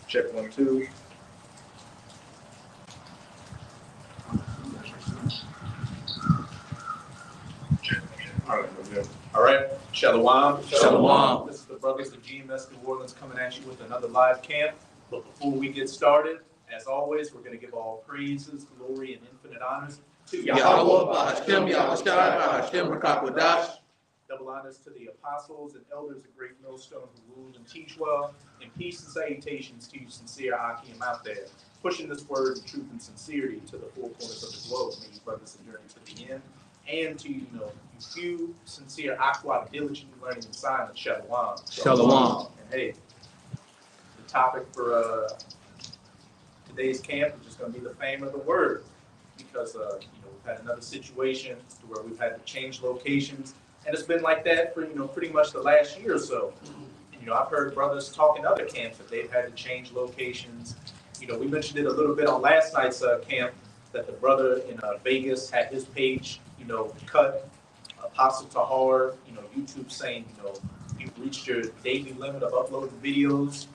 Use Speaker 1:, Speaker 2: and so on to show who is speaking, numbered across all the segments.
Speaker 1: Check 1, 2. All right, Shalom.
Speaker 2: Shalom.
Speaker 1: This is the brothers of GMS New Orleans coming at you with another live camp. But before we get started, as always, we're going to give all praises, glory, and infinite honors to
Speaker 2: Yahweh, Bahashem, Yahushai, Bahashem, Rakakwadash.
Speaker 1: Double honors to the apostles and elders of Great Millstone who rule and teach well, and peace and salutations to you sincere Akim out there, pushing this word of truth and sincerity to the four corners of the globe. May you brothers journey to the end, and to you few sincere Aqua diligently learning in silence. Shalom.
Speaker 2: Shalom.
Speaker 1: And hey, the topic for today's camp is just going to be the fame of the word, because we've had another situation where we've had to change locations. And it's been like that for, pretty much the last year or so. And, I've heard brothers talk in other camps that they've had to change locations. We mentioned it a little bit on last night's camp, that the brother in Vegas had his page, cut. Apostle Tahar, YouTube saying, you've reached your daily limit of uploading videos.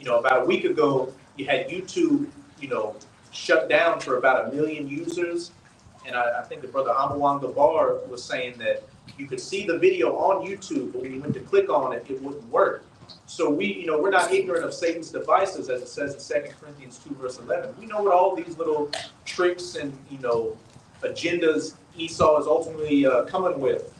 Speaker 1: About a week ago, you had YouTube, shut down for about 1 million users. And I think the brother Amawang Gabar was saying that you could see the video on YouTube, but when you went to click on it, it wouldn't work. So we're not ignorant of Satan's devices, as it says in 2 Corinthians 2, verse 11. We know what all these little tricks and, agendas Esau is ultimately coming with,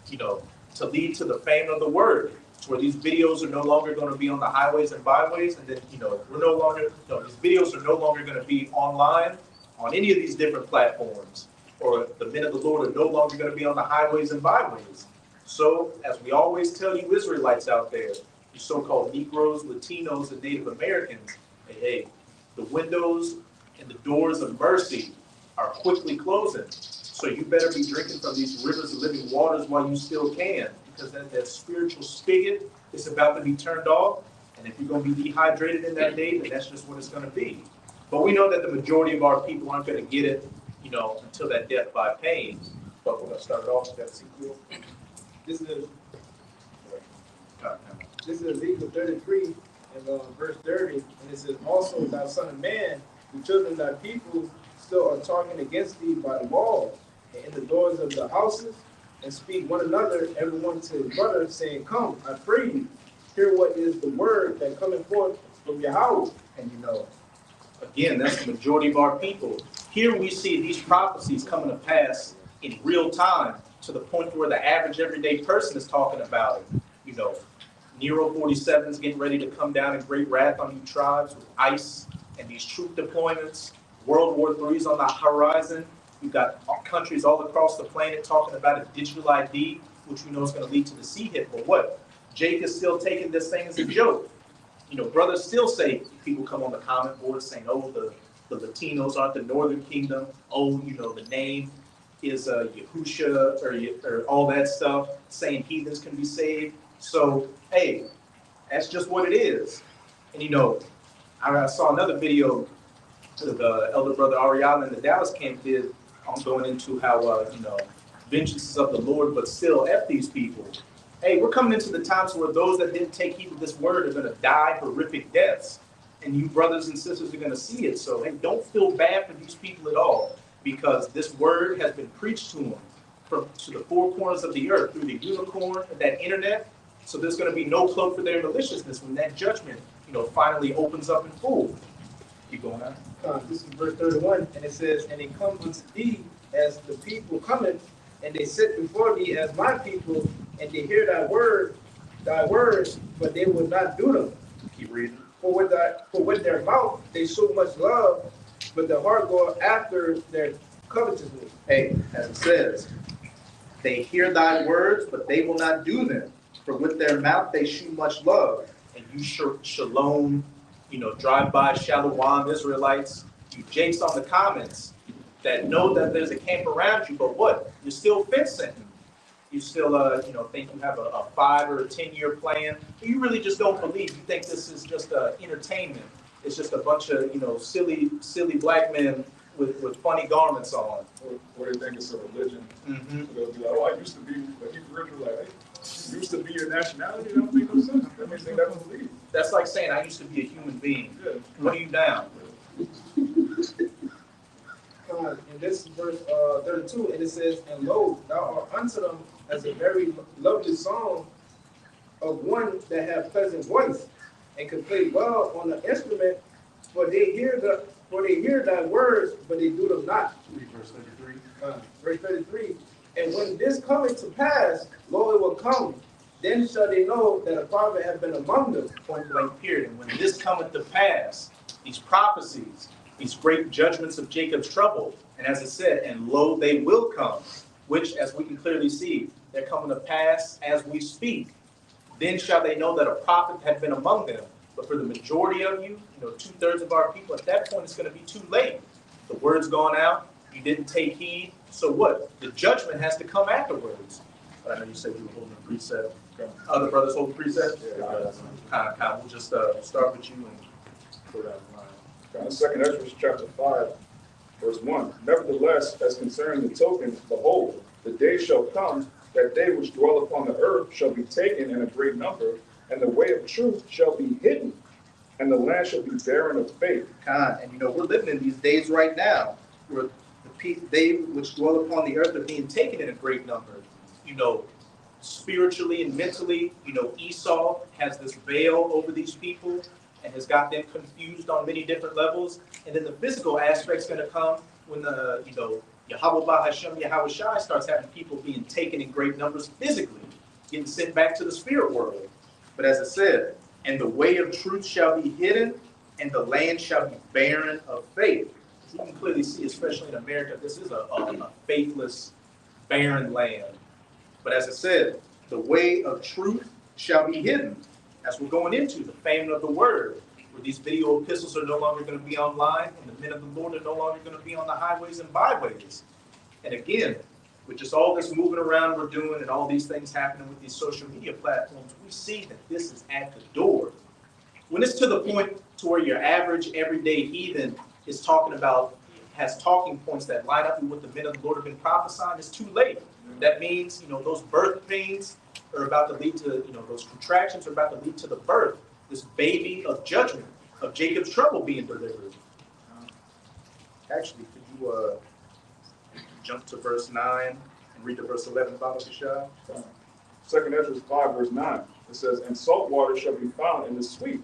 Speaker 1: to lead to the fame of the word, where these videos are no longer going to be on the highways and byways, and then, these videos are no longer going to be online on any of these different platforms, or the men of the Lord are no longer going to be on the highways and byways. So, as we always tell you Israelites out there, you so-called Negroes, Latinos, and Native Americans, hey, the windows and the doors of mercy are quickly closing. So you better be drinking from these rivers of living waters while you still can, because that spiritual spigot is about to be turned off. And if you're going to be dehydrated in that day, then that's just what it's going to be. But we know that the majority of our people aren't going to get it, until that death by pain. But we're going to start it off with that sequel.
Speaker 3: This is Ezekiel 33 and verse 30, and it says, "Also, thou son of man, the children of thy people still are talking against thee by the walls and in the doors of the houses, and speak one another, everyone to his brother, saying, Come, I pray you, hear what is the word that cometh forth from Yahweh."
Speaker 1: And again, that's the majority of our people. Here we see these prophecies coming to pass in real time, to the point where the average everyday person is talking about it. Nero 47 is getting ready to come down in great wrath on you tribes with ICE and these troop deployments. World War III is on the horizon. You've got countries all across the planet talking about a digital ID, which we know is going to lead to the sea hit. But what? Jake is still taking this thing as a joke. Brothers still say, people come on the comment board saying, oh, the Latinos aren't the Northern Kingdom. Oh, the name is Yahusha or all that stuff, saying heathens can be saved. So, hey, that's just what it is. And, I saw another video the elder brother Ariana in the Dallas camp did on going into how, vengeance is of the Lord, but still F these people. Hey, we're coming into the times where those that didn't take heed of this word are going to die horrific deaths. And you brothers and sisters are going to see it. So, hey, don't feel bad for these people at all, because this word has been preached to them to the four corners of the earth through the unicorn and that internet. So there's going to be no cloak for their maliciousness when that judgment, finally opens up in full. Keep going on.
Speaker 3: This is verse 31, and it says, "And they come unto thee as the people cometh, and they sit before thee as my people, and they hear thy words, but they will not do them.
Speaker 1: Keep reading.
Speaker 3: For with their mouth they show much love, but their heart goeth after their covetousness."
Speaker 1: Hey, as it says, they hear thy words, but they will not do them. For with their mouth they shew much love. And you shalom, drive-by shalom Israelites, you jakes on the comments that know that there's a camp around you, but what? You're still fencing. You still, think you have a 5 or a 10-year plan. You really just don't believe. You think this is just entertainment. It's just a bunch of, silly black men with funny garments on.
Speaker 4: Or they think it's a religion.
Speaker 1: Mm-hmm.
Speaker 4: So they'll be like, oh, I used to be a Hebrew Israelite. Hey, used to be your nationality? That don't make no sense. That means they never believe.
Speaker 1: That's like saying I used to be a human being.
Speaker 4: Yeah.
Speaker 1: What are you down?
Speaker 3: And this is verse 32, and it says, and lo, thou art unto them as a very lovely song of one that have pleasant voice, and can play well on the instrument, for they hear thy words, but they do them not.
Speaker 1: Verse 33.
Speaker 3: Verse 33, and when this cometh to pass, lo, it will come, then shall they know that a prophet hath been among them.
Speaker 1: Point blank period. And when this cometh to pass, these prophecies, these great judgments of Jacob's trouble, and as it said, and lo, they will come, which, as we can clearly see, they're coming to pass as we speak. Then shall they know that a prophet had been among them. But for the majority of you, 2/3 of our people, at that point, it's going to be too late. The word's gone out. You didn't take heed. So what? The judgment has to come afterwards. But I know you said you were holding a precept. Other brothers hold the precept? Yeah. Kind of. We'll just start with you and go down the line.
Speaker 4: 2 Ezra chapter 5, verse 1. Nevertheless, as concerning the token, behold, the day shall come that they which dwell upon the earth shall be taken in a great number, and the way of truth shall be hidden, and the land shall be barren of faith.
Speaker 1: And we're living in these days right now where they which dwell upon the earth are being taken in a great number. Spiritually and mentally, Esau has this veil over these people and has got them confused on many different levels. And then the physical aspect's going to come when Yahweh Hashem Yahweh Shai starts having people being taken in great numbers physically, getting sent back to the spirit world. But as I said, and the way of truth shall be hidden, and the land shall be barren of faith. You can clearly see, especially in America, this is a faithless, barren land. But as I said, the way of truth shall be hidden. As we're going into the famine of the word, where these video epistles are no longer going to be online, and the men of the Lord are no longer going to be on the highways and byways. And again, with just all this moving around we're doing and all these things happening with these social media platforms, we see that this is at the door. When it's to the point to where your average everyday heathen is has talking points that line up with what the men of the Lord have been prophesying, it's too late. That means, those birth pains are about to lead to, those contractions are about to lead to the birth, this baby of judgment, of Jacob's trouble being delivered. Actually, could you jump to verse 9 and read to verse 11 about Shah?
Speaker 4: 2 Ezra 5, verse 9. It says, and salt water shall be found in the sweet,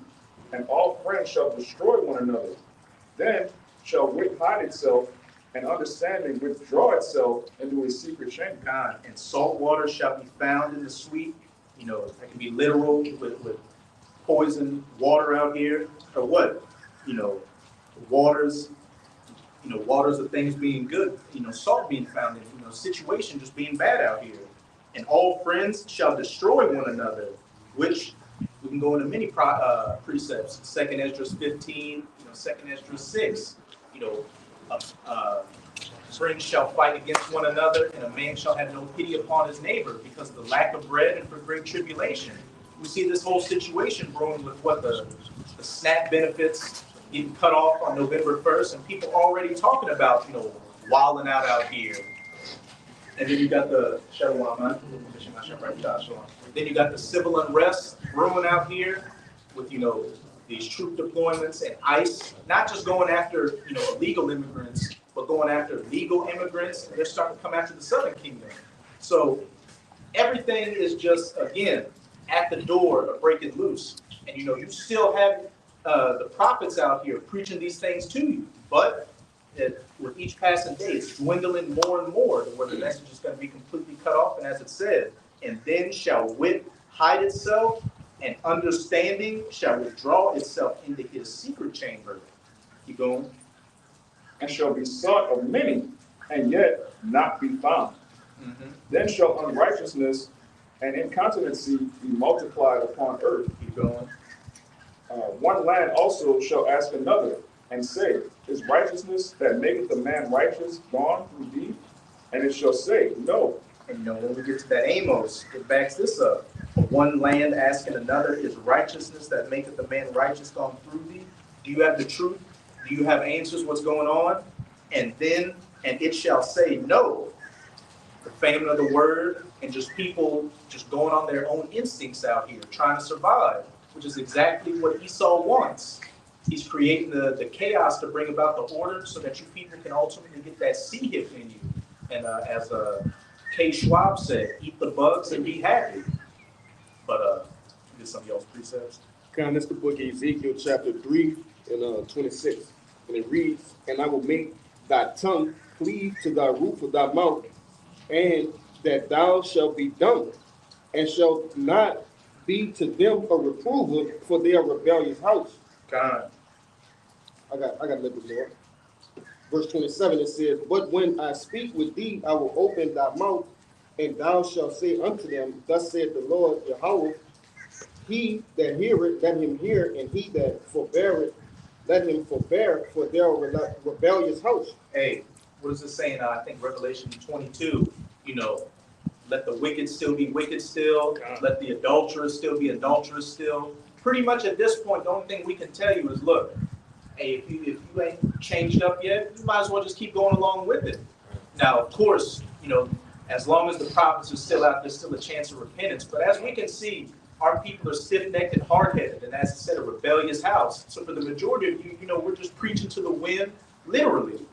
Speaker 4: and all friends shall destroy one another. Then shall wit hide itself, and understanding withdraw itself into a secret chamber.
Speaker 1: And salt water shall be found in the sweet. That can be literal with poison water out here, or what? Waters of things being good, salt being found in, situation just being bad out here. And all friends shall destroy one another, which we can go into many precepts. 2 Ezra 15, 2 Ezra 6, friends shall fight against one another, and a man shall have no pity upon his neighbor because of the lack of bread and for great tribulation. We see this whole situation brewing with the SNAP benefits getting cut off on November 1st, and people already talking about, wilding out here. And then you got the then you got the civil unrest brewing out here with, these troop deployments and ICE, not just going after, illegal immigrants, but going after legal immigrants. They're starting to come after the Southern Kingdom. So everything is just, again, at the door of breaking loose. And, you still have the prophets out here preaching these things to you. But with each passing day, it's dwindling more and more to where the message is going to be completely cut off. And as it said, and then shall wit hide itself, and understanding shall withdraw itself into his secret chamber. Keep going.
Speaker 4: And shall be sought of many, and yet not be found. Mm-hmm. Then shall unrighteousness and incontinency be multiplied upon earth.
Speaker 1: Keep going.
Speaker 4: One land also shall ask another, and say, is righteousness that maketh a man righteous gone through thee? And it shall say, no,
Speaker 1: And when we get to that Amos, it backs this up. One land asking another, is righteousness that maketh a man righteous gone through thee? Do you have the truth? Do you have answers what's going on? And it shall say no. The fame of the word and just people just going on their own instincts out here, trying to survive, which is exactly what Esau wants. He's creating the chaos to bring about the order so that you people can ultimately get that C-hip in you. And as K. Schwab said, eat the bugs and be happy. But get some of y'all's precepts.
Speaker 5: Okay, that's the book of Ezekiel, chapter 3 and 26. And it reads, and I will make thy tongue cleave to thy roof of thy mouth, and that thou shalt be dumb, and shalt not be to them a reprover for their rebellious house.
Speaker 1: God.
Speaker 5: I got a little bit more. Verse 27, it says, but when I speak with thee, I will open thy mouth, and thou shalt say unto them, thus saith the Lord Yahweh, he that heareth, let him hear, and he that forbeareth, let him forbear for their rebellious house.
Speaker 1: Hey, what is it saying? I think Revelation 22, let the wicked still be wicked still. Let the adulterers still be adulterers still. Pretty much at this point, the only thing we can tell you is, look, hey, if you ain't changed up yet, you might as well just keep going along with it. Now, of course, as long as the prophets are still out, there's still a chance of repentance. But as we can see, our people are stiff-necked and hard-headed, and as I said, a rebellious house. So for the majority of you, we're just preaching to the wind, literally.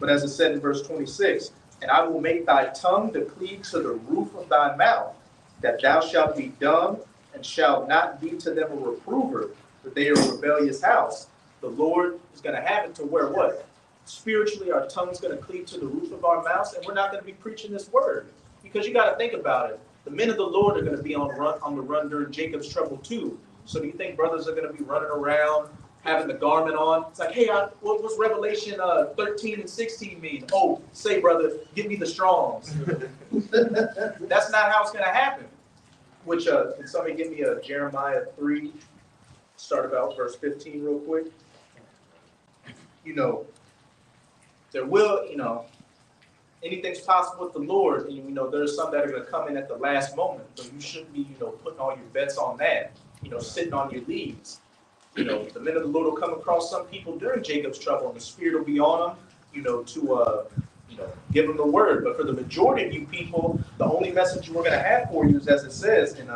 Speaker 1: But as it said in verse 26, and I will make thy tongue to cleave to the roof of thy mouth, that thou shalt be dumb, and shalt not be to them a reprover, for they are a rebellious house. The Lord is going to have it to where what? Spiritually, our tongue's going to cleave to the roof of our mouths, and we're not going to be preaching this word. Because you got to think about it. The men of the Lord are going to be on the run during Jacob's trouble too. So do you think brothers are going to be running around, having the garment on? It's like, hey, what's Revelation 13 and 16 mean? Oh, say, brother, give me the Strongs. That's not how it's going to happen. Which, can somebody give me a Jeremiah 3, start about verse 15 real quick? There will, anything's possible with the Lord, and there's some that are going to come in at the last moment. So you shouldn't be, putting all your bets on that. Sitting on your leads. The men of the Lord will come across some people during Jacob's trouble, and the Spirit will be on them, to give them the word. But for the majority of you people, the only message we're going to have for you is as it says in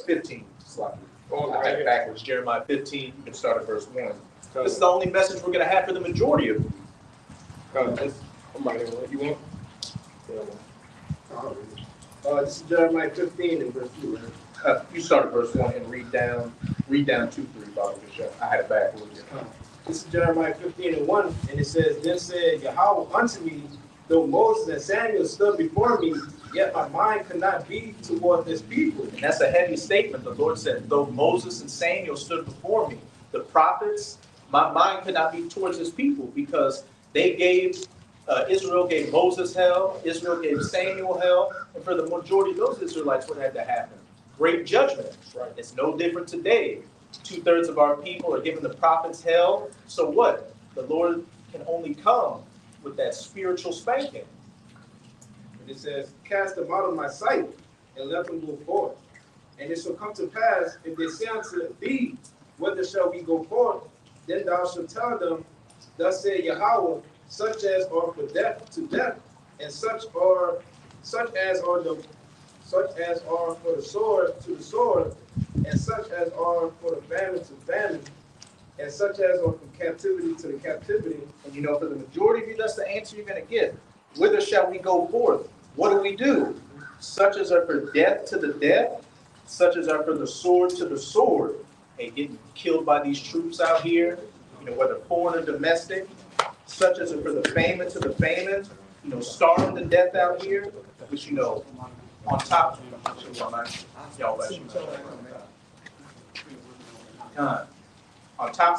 Speaker 1: 15. I had it backwards. Jeremiah 15. You can start at verse 1. This is the only message we're going to have for the majority of you.
Speaker 5: I'm right here. You want?
Speaker 3: This is Jeremiah 15 and verse 2, right?
Speaker 1: You start at verse 1 and read down 2, 3, Father Bishop. I had it backwards.
Speaker 3: This is Jeremiah 15 and 1, and it says, then said Yahweh unto me, though Moses and Samuel stood before me, yet my mind could not be toward this people.
Speaker 1: And that's a heavy statement. The Lord said, though Moses and Samuel stood before me, the prophets, my mind could not be towards this people, because they gave, Israel gave Moses hell, Israel gave Samuel hell, and for the majority of those Israelites, what had to happen? Great judgment. Right? It's no different today. 2/3 of our people are giving the prophets hell. So what? The Lord can only come with that spiritual spanking.
Speaker 3: And it says, cast them out of my sight, and let them go forth. And it shall come to pass, if they say unto thee, whither shall we go forth? Then thou shalt tell them, thus saith Yahweh, such as are for death to death, and such as are for the sword to the sword, and such as are for the famine to famine, and such as are from captivity to the captivity.
Speaker 1: And for the majority of you, that's the answer you're going to get. Whither shall we go forth? What do we do? Such as are for death to the death, such as are for the sword to the sword. And getting killed by these troops out here, whether foreign or domestic, such as are for the famine to the famine, starving to death out here, which, on top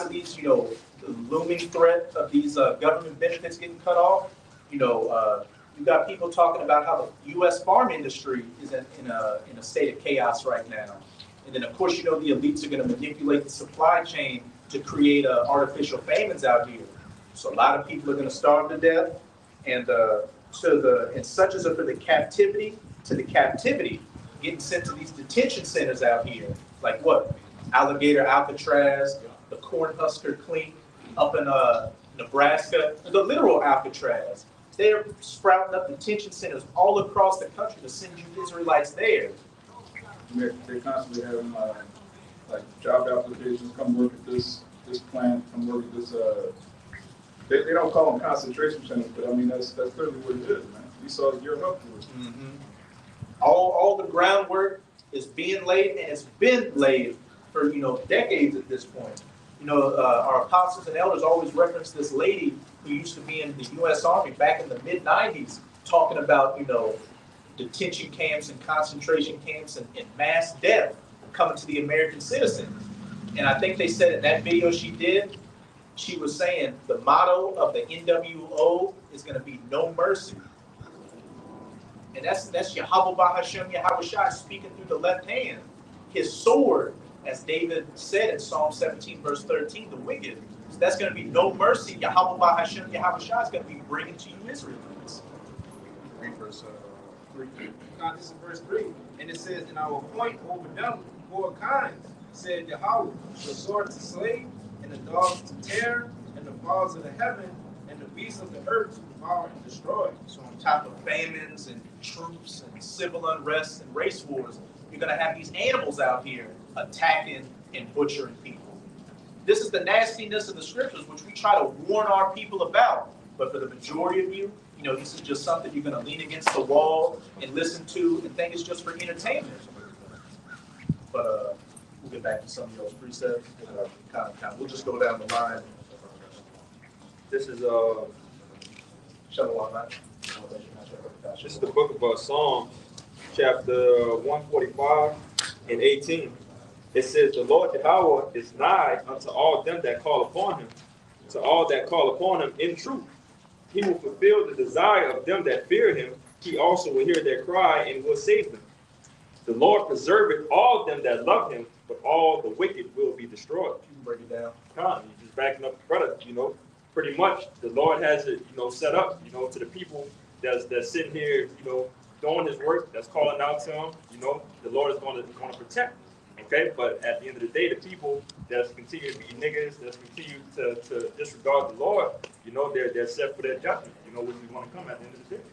Speaker 1: of these, the looming threat of these government benefits getting cut off, you got people talking about how the U.S. farm industry is in a state of chaos right now. And then, of course, the elites are going to manipulate the supply chain to create artificial famines out here. So a lot of people are going to starve to death. And and such as are for the captivity, to the captivity, getting sent to these detention centers out here, like what? Alligator Alcatraz, the Cornhusker Clink up in Nebraska, the literal Alcatraz. They're sprouting up detention centers all across the country to send you Israelites there.
Speaker 4: They constantly have like job applications, come work at this plant, come work at this. They don't call them concentration centers, but I mean that's clearly what it is, man. We saw it Europe afterwards.
Speaker 1: Mm-hmm. All the groundwork is being laid, and it's been laid for decades at this point. Our apostles and elders always reference this lady who used to be in the U.S. Army back in the mid-'90s, talking about detention camps and concentration camps and mass death coming to the American citizen. And I think they said in that video she did, she was saying the motto of the NWO is going to be no mercy. And that's Yahweh Bahashem Yahweh speaking through the left hand. His sword, as David said in Psalm 17, verse 13, the wicked. So that's going to be no mercy. Yahweh Bahashem Yahweh is going to be bringing to you Israelites.
Speaker 3: Read verse 3. Now this is verse 3. And it says, and I will appoint over them 4 kinds, said Yahweh, the sword to slay, and the dogs to tear, and the fowls of the heaven, and the beasts of the earth to devour and destroy.
Speaker 1: So on top of famines and troops and civil unrest and race wars, you're going to have these animals out here attacking and butchering people. This is the nastiness of the scriptures, which we try to warn our people about. But for the majority of you, this is just something you're going to lean against the wall and listen to and think it's just for entertainment. But we'll get back to some of those precepts. We'll just go down the line.
Speaker 2: This is
Speaker 1: Shalom, man.
Speaker 2: this is the book of Psalm, chapter 145 and 18. It says, the Lord Yahweh is nigh unto all them that call upon him, to all that call upon him in truth. He will fulfill the desire of them that fear him. He also will hear their cry and will save them. The Lord preserveth all them that love him, but all the wicked will be destroyed.
Speaker 1: You can break it down.
Speaker 2: You're just backing up the brother, pretty much the Lord has it, set up, to the people that's sitting here, doing his work, that's calling out to him, the Lord is going to protect. Okay, but at the end of the day, the people that's continue to be niggas, that's continue to disregard the Lord, they're set for their judgment, which is going to come at the end of the day.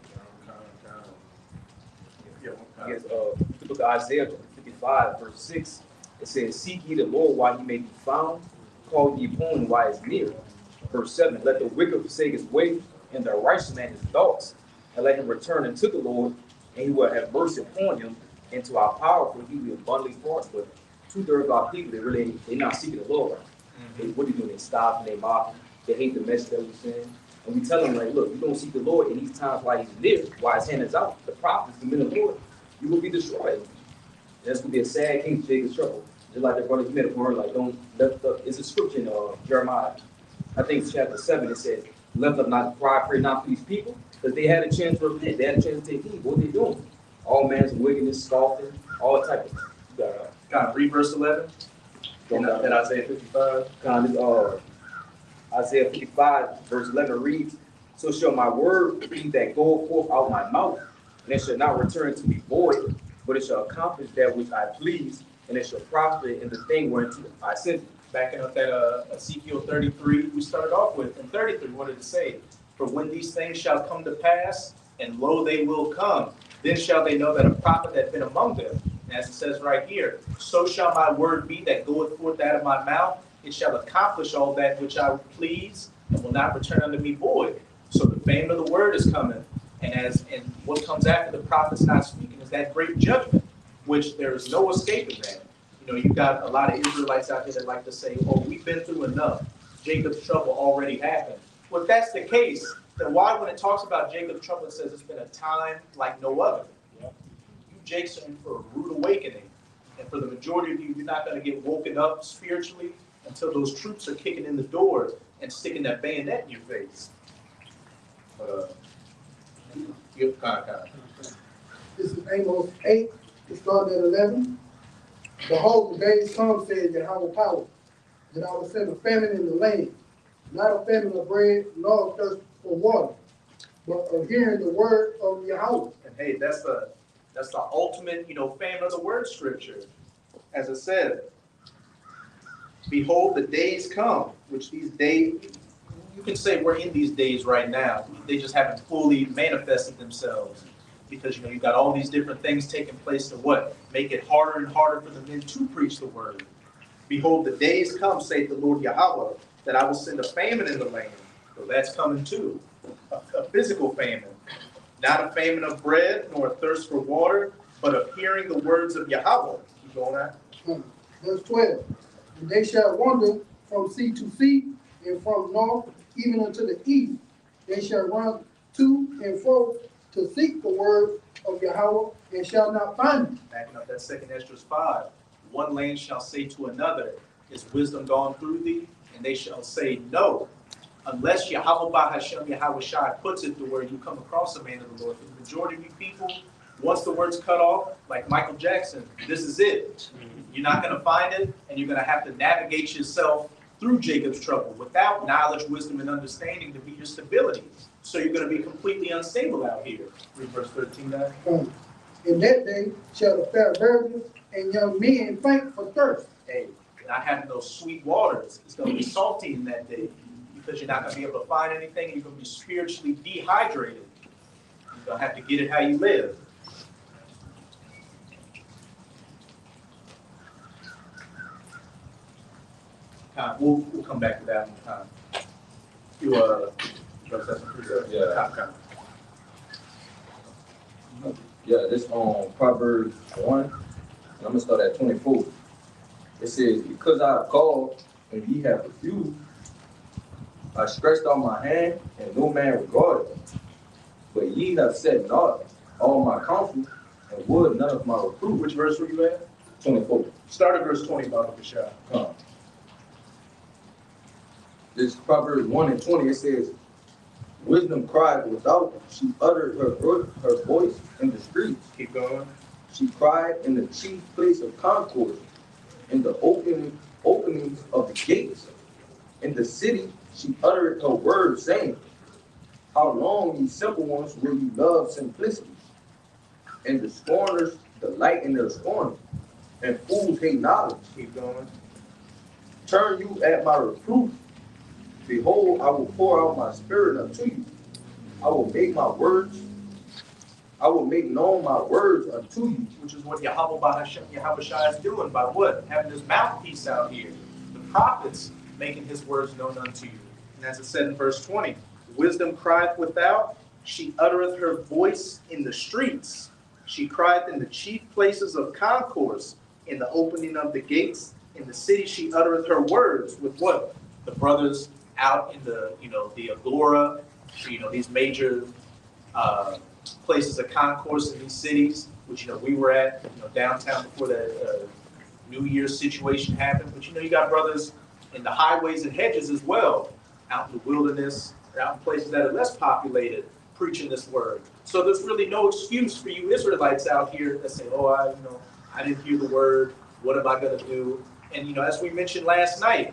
Speaker 6: Yes, the book of Isaiah 55, verse 6, it says, seek ye the Lord while he may be found, call ye upon him while he is near. Verse 7, let the wicked forsake his way, and the righteous man his thoughts, and let him return unto the Lord, and he will have mercy upon him, and to our power, for he will abundantly part. But 2/3 of our people, they're not seeking the Lord. What are they doing? They stop and they mock. They hate the message that we send. And we tell them, like, look, you don't seek the Lord in these times while he's near, while his hand is out. The prophets, the men of the Lord, you will be destroyed. That's going to be a sad king, Jacob's trouble. Just like the brother you made a word, like, don't lift up. It's a scripture in Jeremiah, I think it's chapter 7, it says, lift up not cry, pray not for these people, because they had a chance to repent. They had a chance to take heed. What are they doing? All man's wickedness, scoffing, all type of
Speaker 1: Read verse 11. In Isaiah 55.
Speaker 6: Isaiah 55, verse 11 reads, so shall my word be that goeth forth out my mouth, and it shall not return to me void, but it shall accomplish that which I please, and it shall prosper in the thing whereunto I sent it.
Speaker 1: Backing up that Ezekiel 33, we started off with. In 33, what did it say? For when these things shall come to pass, and lo, they will come, then shall they know that a prophet hath been among them. And as it says right here, so shall my word be that goeth forth out of my mouth. It shall accomplish all that which I please, and will not return unto me void. So the fame of the word is coming. And what comes after the prophet's not speaking is that great judgment, which there is no escaping that. You've got a lot of Israelites out there that like to say, oh, we've been through enough. Jacob's trouble already happened. Well, if that's the case, then why, when it talks about Jacob's trouble, it says it's been a time like no other? You Jakes are in for a rude awakening. And for the majority of you, you're not going to get woken up spiritually until those troops are kicking in the door and sticking that bayonet in your face.
Speaker 7: This is Amos 8, it started at 11. Behold, the days come, said Yahweh power, that I will send a famine in the land, not a famine of bread, nor a thirst for water, but of hearing the word of Yahweh.
Speaker 1: And hey, that's the ultimate, fan of the word scripture. As it said, behold, the days come, which these days, you can say we're in these days right now. They just haven't fully manifested themselves. Because, you've got all these different things taking place to what? Make it harder and harder for the men to preach the word. Behold, the days come, saith the Lord Yahweh, that I will send a famine in the land. So that's coming too. A physical famine. Not a famine of bread, nor a thirst for water, but of hearing the words of Yahweh. Keep going on.
Speaker 7: Verse 12. And they shall wander from sea to sea, and from north even unto the east. They shall run to and fro to seek the word of Yahweh, and shall not find it.
Speaker 1: Backing up that 2nd Esdras 5. One land shall say to another, is wisdom gone through thee? And they shall say, no. Unless Yahweh Bahashem Yahweh Shai puts it to where you come across a man of the Lord. For the majority of you people, once the word's cut off, like Michael Jackson, this is it. You're not going to find it, and you're going to have to navigate yourself through Jacob's trouble without knowledge, wisdom, and understanding to be your stability. So you're going to be completely unstable out here. Read verse 13 now.
Speaker 7: In that day shall the fair virgins and young men faint for thirst.
Speaker 1: Hey, not having those sweet waters. It's going to be salty in that day because you're not going to be able to find anything, and you're going to be spiritually dehydrated. You're going to have to get it how you live. We'll come back to that one.
Speaker 6: Yeah, this on Proverbs 1, and I'm gonna start at 24. It says, because I have called and ye have refused, I stretched out my hand and no man regarded me. But ye have said not all my counsel and would none of my reproof.
Speaker 1: Which verse were you at?
Speaker 6: 24.
Speaker 1: Start at verse 20, Baba Bashar.
Speaker 6: This Proverbs 1 and 20, it says, wisdom cried without, she uttered her voice in the streets.
Speaker 1: Keep going.
Speaker 6: She cried in the chief place of concourse, in the openings of the gates. In the city she uttered her words, saying, how long, ye simple ones, will you love simplicity? And the scorners delight in their scorn, and fools hate knowledge.
Speaker 1: Keep going.
Speaker 6: Turn you at my reproof. Behold, I will pour out my spirit unto you. I will make known my words unto you.
Speaker 1: Which is what Yahweh Bahashem Yahweh Shai is doing by what? Having his mouthpiece out here. The prophets making his words known unto you. And as it said in verse 20, wisdom crieth without, she uttereth her voice in the streets. She crieth in the chief places of concourse, in the opening of the gates. In the city she uttereth her words with what? The brothers out in the, the agora, these major places of concourse in these cities, which, we were at, downtown before that New Year's situation happened. But, you got brothers in the highways and hedges as well, out in the wilderness, out in places that are less populated, preaching this word. So there's really no excuse for you Israelites out here that say, oh, I didn't hear the word. What am I going to do? And, as we mentioned last night,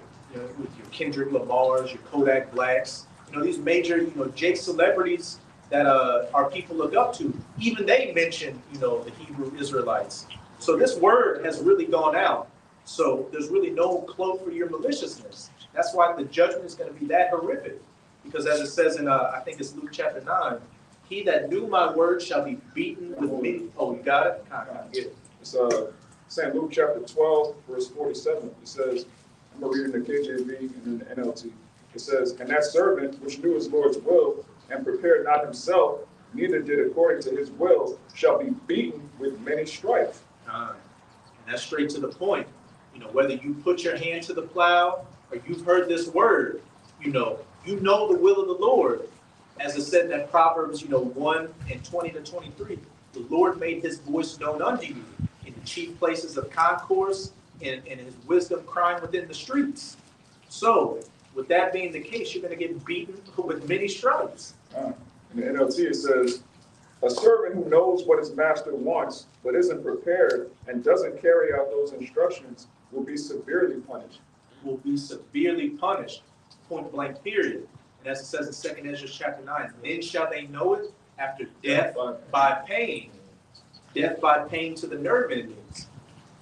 Speaker 1: with your Kendrick Lamars, your Kodak Blacks, these major, Jake celebrities that our people look up to, even they mention, the Hebrew Israelites. So this word has really gone out. So there's really no cloak for your maliciousness. That's why the judgment is going to be that horrific. Because as it says in, I think it's Luke chapter 9, he that knew my word shall be beaten with many. Oh, you got it? Get it.
Speaker 4: It's St. Luke chapter 12, verse 47. It says, I'm going to read in the KJV and in the NLT. It says, and that servant which knew his Lord's will and prepared not himself, neither did according to his will, shall be beaten with many stripes.
Speaker 1: And that's straight to the point. Whether you put your hand to the plow or you've heard this word, you know the will of the Lord. As it said in that Proverbs, 1 and 20 to 23, the Lord made his voice known unto you in the chief places of concourse and his wisdom crying within the streets. So, with that being the case, you're going to get beaten with many stripes.
Speaker 4: In the NLT, it says, a servant who knows what his master wants, but isn't prepared and doesn't carry out those instructions will be severely punished.
Speaker 1: Will be severely punished, point blank period. And as it says in 2 Ezra chapter 9, then shall they know it after death by pain. Death by pain to the nerve endings.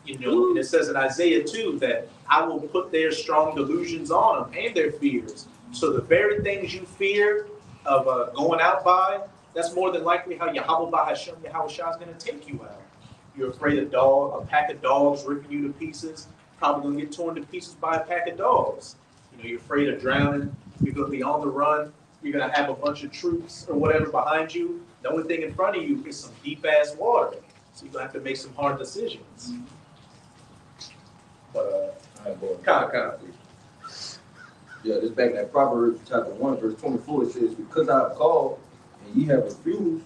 Speaker 1: You know, and it says in Isaiah 2 that I will put their strong delusions on them and their fears. So the very things you fear of going out by, that's more than likely how Yahweh Bahashem, Yahweh Shah is going to take you out. You're afraid a pack of dogs ripping you to pieces, probably going to get torn to pieces by a pack of dogs. You know, you're afraid of drowning, you're going to be on the run, you're going to have a bunch of troops or whatever behind you. The only thing in front of you is some deep-ass water. So you're going to have to make some hard decisions. But,
Speaker 6: Yeah, this back in that Proverbs chapter 1, verse 24, it says, because I have called and ye have refused,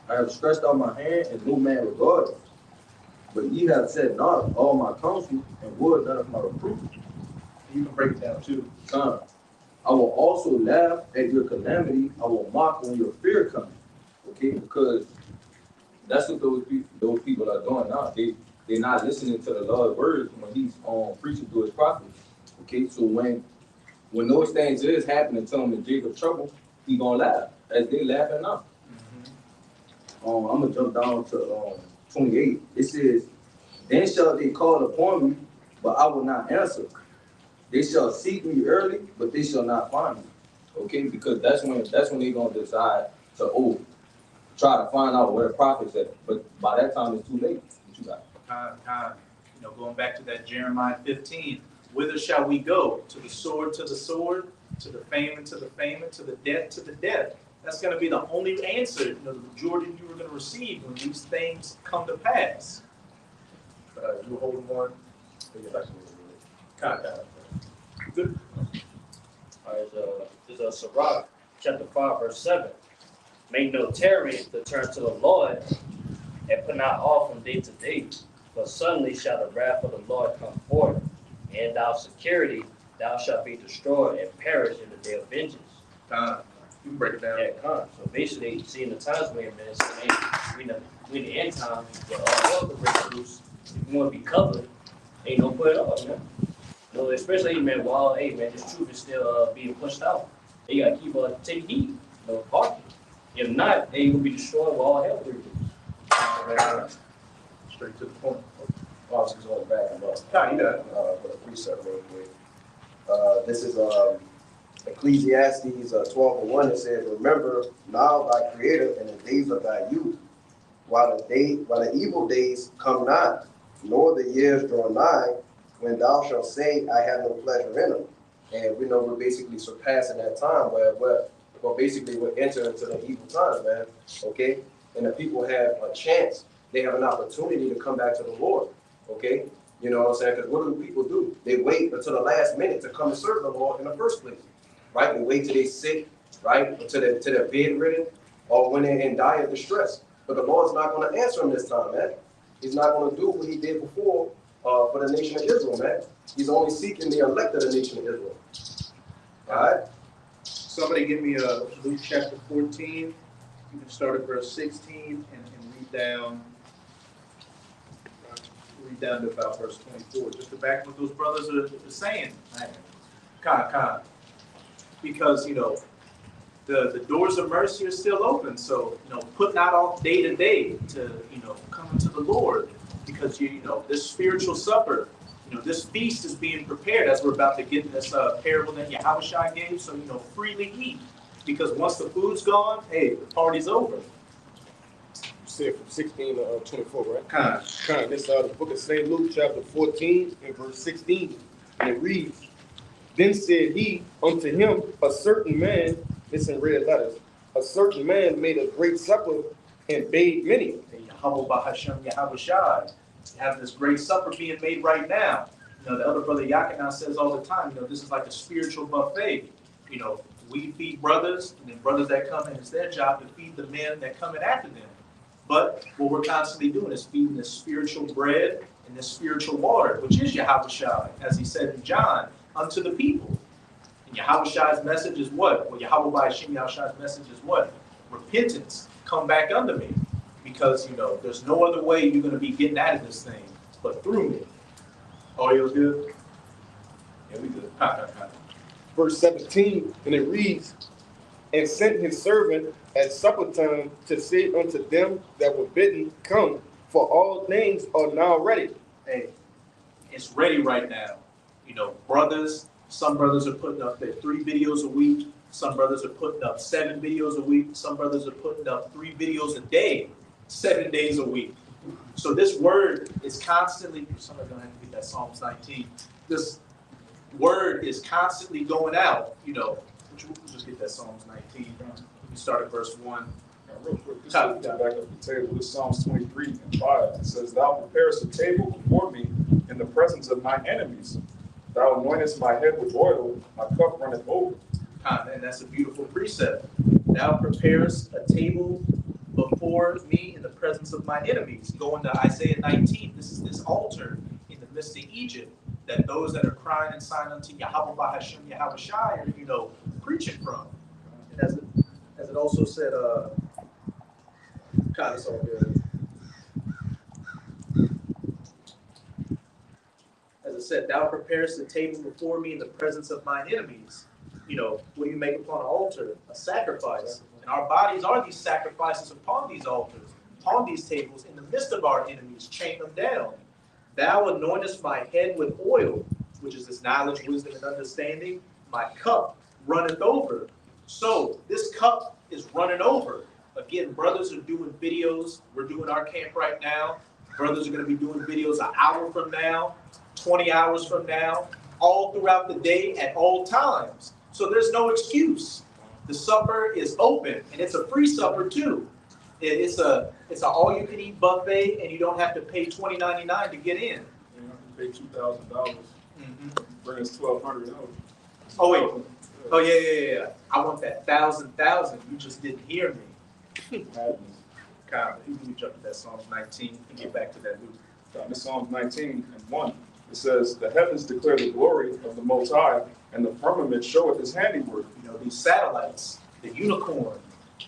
Speaker 6: I have stretched out my hand and no man regarded. But ye have said not all my counsel and would none of my reproof.
Speaker 1: you can break it down too.
Speaker 6: I will also laugh at your calamity. I will mock when your fear comes. Okay, because that's what those people are doing now. They're not listening to the Lord's words when he's preaching to his prophets. Okay, so when those things is happening to him in Jacob's trouble, he gonna laugh as they laughing now. I'm gonna jump down to 28. It says, then shall they call upon me, but I will not answer. They shall seek me early, but they shall not find me. Okay, because that's when they're gonna decide to try to find out where the prophet's at. But by that time it's too late. What you got?
Speaker 1: You know, going back to that Jeremiah 15, whither shall we go? To the sword, to the famine, to the famine, to the death. That's going to be the only answer, you know, the majority you were going to receive when these things come to pass. You were holding one. Good.
Speaker 8: All right, this is Sirach, chapter 5, verse 7. Make no tarry to turn to the Lord, and put not off from day to day. For suddenly shall the wrath of the Lord come forth, and thou security, thou shalt be destroyed and perish in the day of vengeance.
Speaker 1: You can break it down.
Speaker 8: Yeah, so basically, seeing the times we're in, man, we in the end time, where all hell can break loose. If you want to be covered, ain't no put it up, man. You know, especially, man, while, hey, man, this truth is still being pushed out. You got to keep taking heed, you know, hearken. If not, they will be destroyed while all hell breaks loose.
Speaker 1: Straight to the point.
Speaker 9: I was just going back and
Speaker 1: For
Speaker 9: the precept real quick. This is Ecclesiastes 12:1. It says, remember now thy creator in the days of thy youth, while the evil days come not, nor the years draw nigh, when thou shalt say, I have no pleasure in them. And we know we're basically surpassing that time where basically we're entering into the evil times, man. Okay? And the people have a chance. They have an opportunity to come back to the Lord. Okay? You know what I'm saying? Because what do people do? They wait until the last minute to come and serve the Lord in the first place. Right? They wait till they're sick, right? Until they're bedridden, or when they're in dire distress. But the Lord's not going to answer them this time, man. He's not going to do what he did before for the nation of Israel, man. He's only seeking the elect of the nation of Israel. All right?
Speaker 1: Somebody give me Luke chapter 14. You can start at verse 16 and read down to about verse 24. Just to back what those brothers are saying. Because, you know, the doors of mercy are still open. So, you know, put not off day to day to, you know, come to the Lord. Because, you know, this spiritual supper, you know, this feast is being prepared as we're about to get in this parable that Yahushua gave. So, you know, freely eat. Because once the food's gone, hey, the party's over.
Speaker 5: Said from 16 to 24, right? This the book of St. Luke, chapter 14, and verse 16. And it reads, then said he unto him, a certain man, it's in red letters, a certain man made a great supper and bade many.
Speaker 1: Yahweh Bahashem, Yahweh Shai. Have this great supper being made right now. You know, the other brother Yakinan says all the time, you know, this is like a spiritual buffet. You know, we feed brothers, and then brothers that come in, it's their job to feed the men that come in after them. But what we're constantly doing is feeding this spiritual bread and this spiritual water, which is Yahweh Shai, as he said in John, unto the people. And Yahweh Shai's message is what? Well, Yahweh Bahashem, Yahweh Shai's message is what? Repentance. Come back unto me. Because, you know, there's no other way you're going to be getting out of this thing but through me. Audio's good? Yeah, we good.
Speaker 5: Verse 17, and it reads, and sent his servant at supper time to say unto them that were bidden, Come, for all things are now ready.
Speaker 1: Hey, it's ready right now. You know, some brothers are putting up their 3 videos a week. Some brothers are putting up 7 videos a week. Some brothers are putting up 3 videos a day, 7 days a week. So this word is constantly, somebody's gonna have to get that Psalms 19. This word is constantly going out, you know. We'll just get that Psalms 19. We start at verse 1.
Speaker 4: Real quick, just to back up the table, this Psalms 23 and 5. It says, Thou preparest a table before me in the presence of my enemies. Thou anointest my head with oil, my cup runneth over.
Speaker 1: And that's a beautiful precept. Thou preparest a table before me in the presence of my enemies. Going to Isaiah 19, this is this altar in the midst of Egypt that those that are crying and sighing unto Yahweh Bahashem Yahweh Shai are, you know, preaching from. And as it also said, God, it's all good. As it said, thou preparest the table before me in the presence of mine enemies. You know, what do you make upon an altar? A sacrifice. And our bodies are these sacrifices upon these altars, upon these tables, in the midst of our enemies, chain them down. Thou anointest my head with oil, which is this knowledge, wisdom, and understanding. My cup runneth over. So this cup is running over. Again, brothers are doing videos. We're doing our camp right now. Brothers are going to be doing videos an hour from now, 20 hours from now, all throughout the day at all times. So there's no excuse. The supper is open, and it's a free supper too. It's a all-you-can-eat buffet, and you don't have to pay $20.99 to get in.
Speaker 4: You don't have to pay $2,000. Bring us $1,200.
Speaker 1: Oh wait. Oh yeah. I want that thousand. You just didn't hear me. Kyle, you can jump to that Psalms 19 and get back to that Luke.
Speaker 4: In Psalms 19 and 1, it says, The heavens declare the glory of the Most High, and the firmament showeth his handiwork.
Speaker 1: You know, these satellites, the unicorn,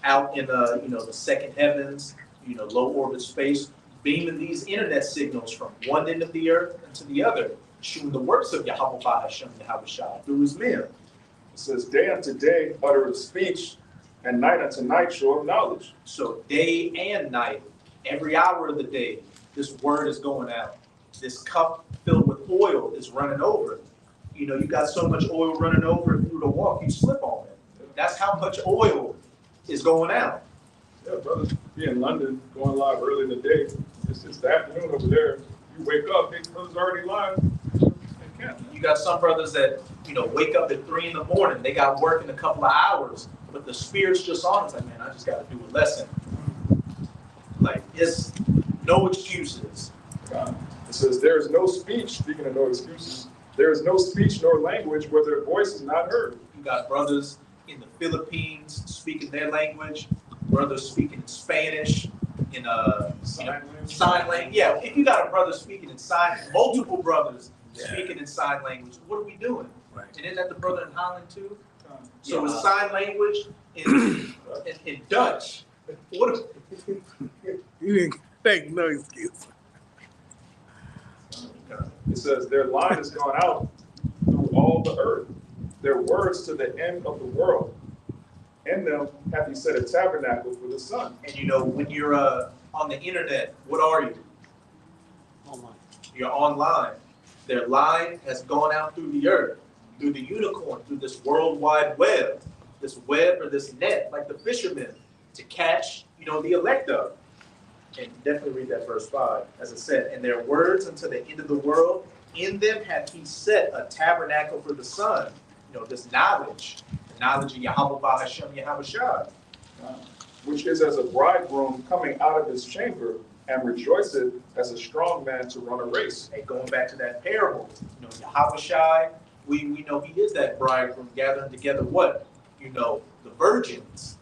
Speaker 1: out in the second heavens, low orbit space, beaming these internet signals from one end of the earth to the other, showing the works of Yahweh Bahashem Yahweh Shai through his men.
Speaker 4: It says, Day unto day uttereth speech, and night unto night showeth knowledge.
Speaker 1: So day and night, every hour of the day, this word is going out. This cup filled with oil is running over. You got so much oil running over through the walk, you slip on it. That's how much oil is going out.
Speaker 4: Yeah, brothers, be in London, going live early in the day. It's the afternoon over there. You wake up, hey, brothers already live.
Speaker 1: You got some brothers that, wake up at 3 in the morning. They got work in a couple of hours, but the spirit's just on. It's like, man, I just got to do a lesson. Like, it's no excuses.
Speaker 4: It says, there is no speech, speaking of no excuses, there is no speech nor language where their voice is not heard.
Speaker 1: You got brothers in the Philippines speaking their language, brothers speaking Spanish, in sign language. Yeah, if you got a brother speaking in multiple brothers speaking in sign language, what are we doing? Right. And isn't that the brother in Holland too? So it's sign language in Dutch. What?
Speaker 10: You didn't take no excuse.
Speaker 4: It says, their line is gone out through all the earth, their words to the end of the world. In them hath he set a tabernacle for the sun.
Speaker 1: And when you're on the internet, what are you?
Speaker 10: Online.
Speaker 1: You're online. Their line has gone out through the earth, through the unicorn, through this worldwide web, this web or this net, like the fishermen, to catch, the elect of. And definitely read that verse 5, as it said, and their words unto the end of the world, in them hath he set a tabernacle for the sun. This knowledge, the knowledge of Yahweh Bahashem Yahweh Shai.
Speaker 4: Which is as a bridegroom coming out of his chamber, and rejoiceth as a strong man to run a race.
Speaker 1: Hey, going back to that parable, Yahweh Shai, we know he is that bridegroom gathering together what? The virgins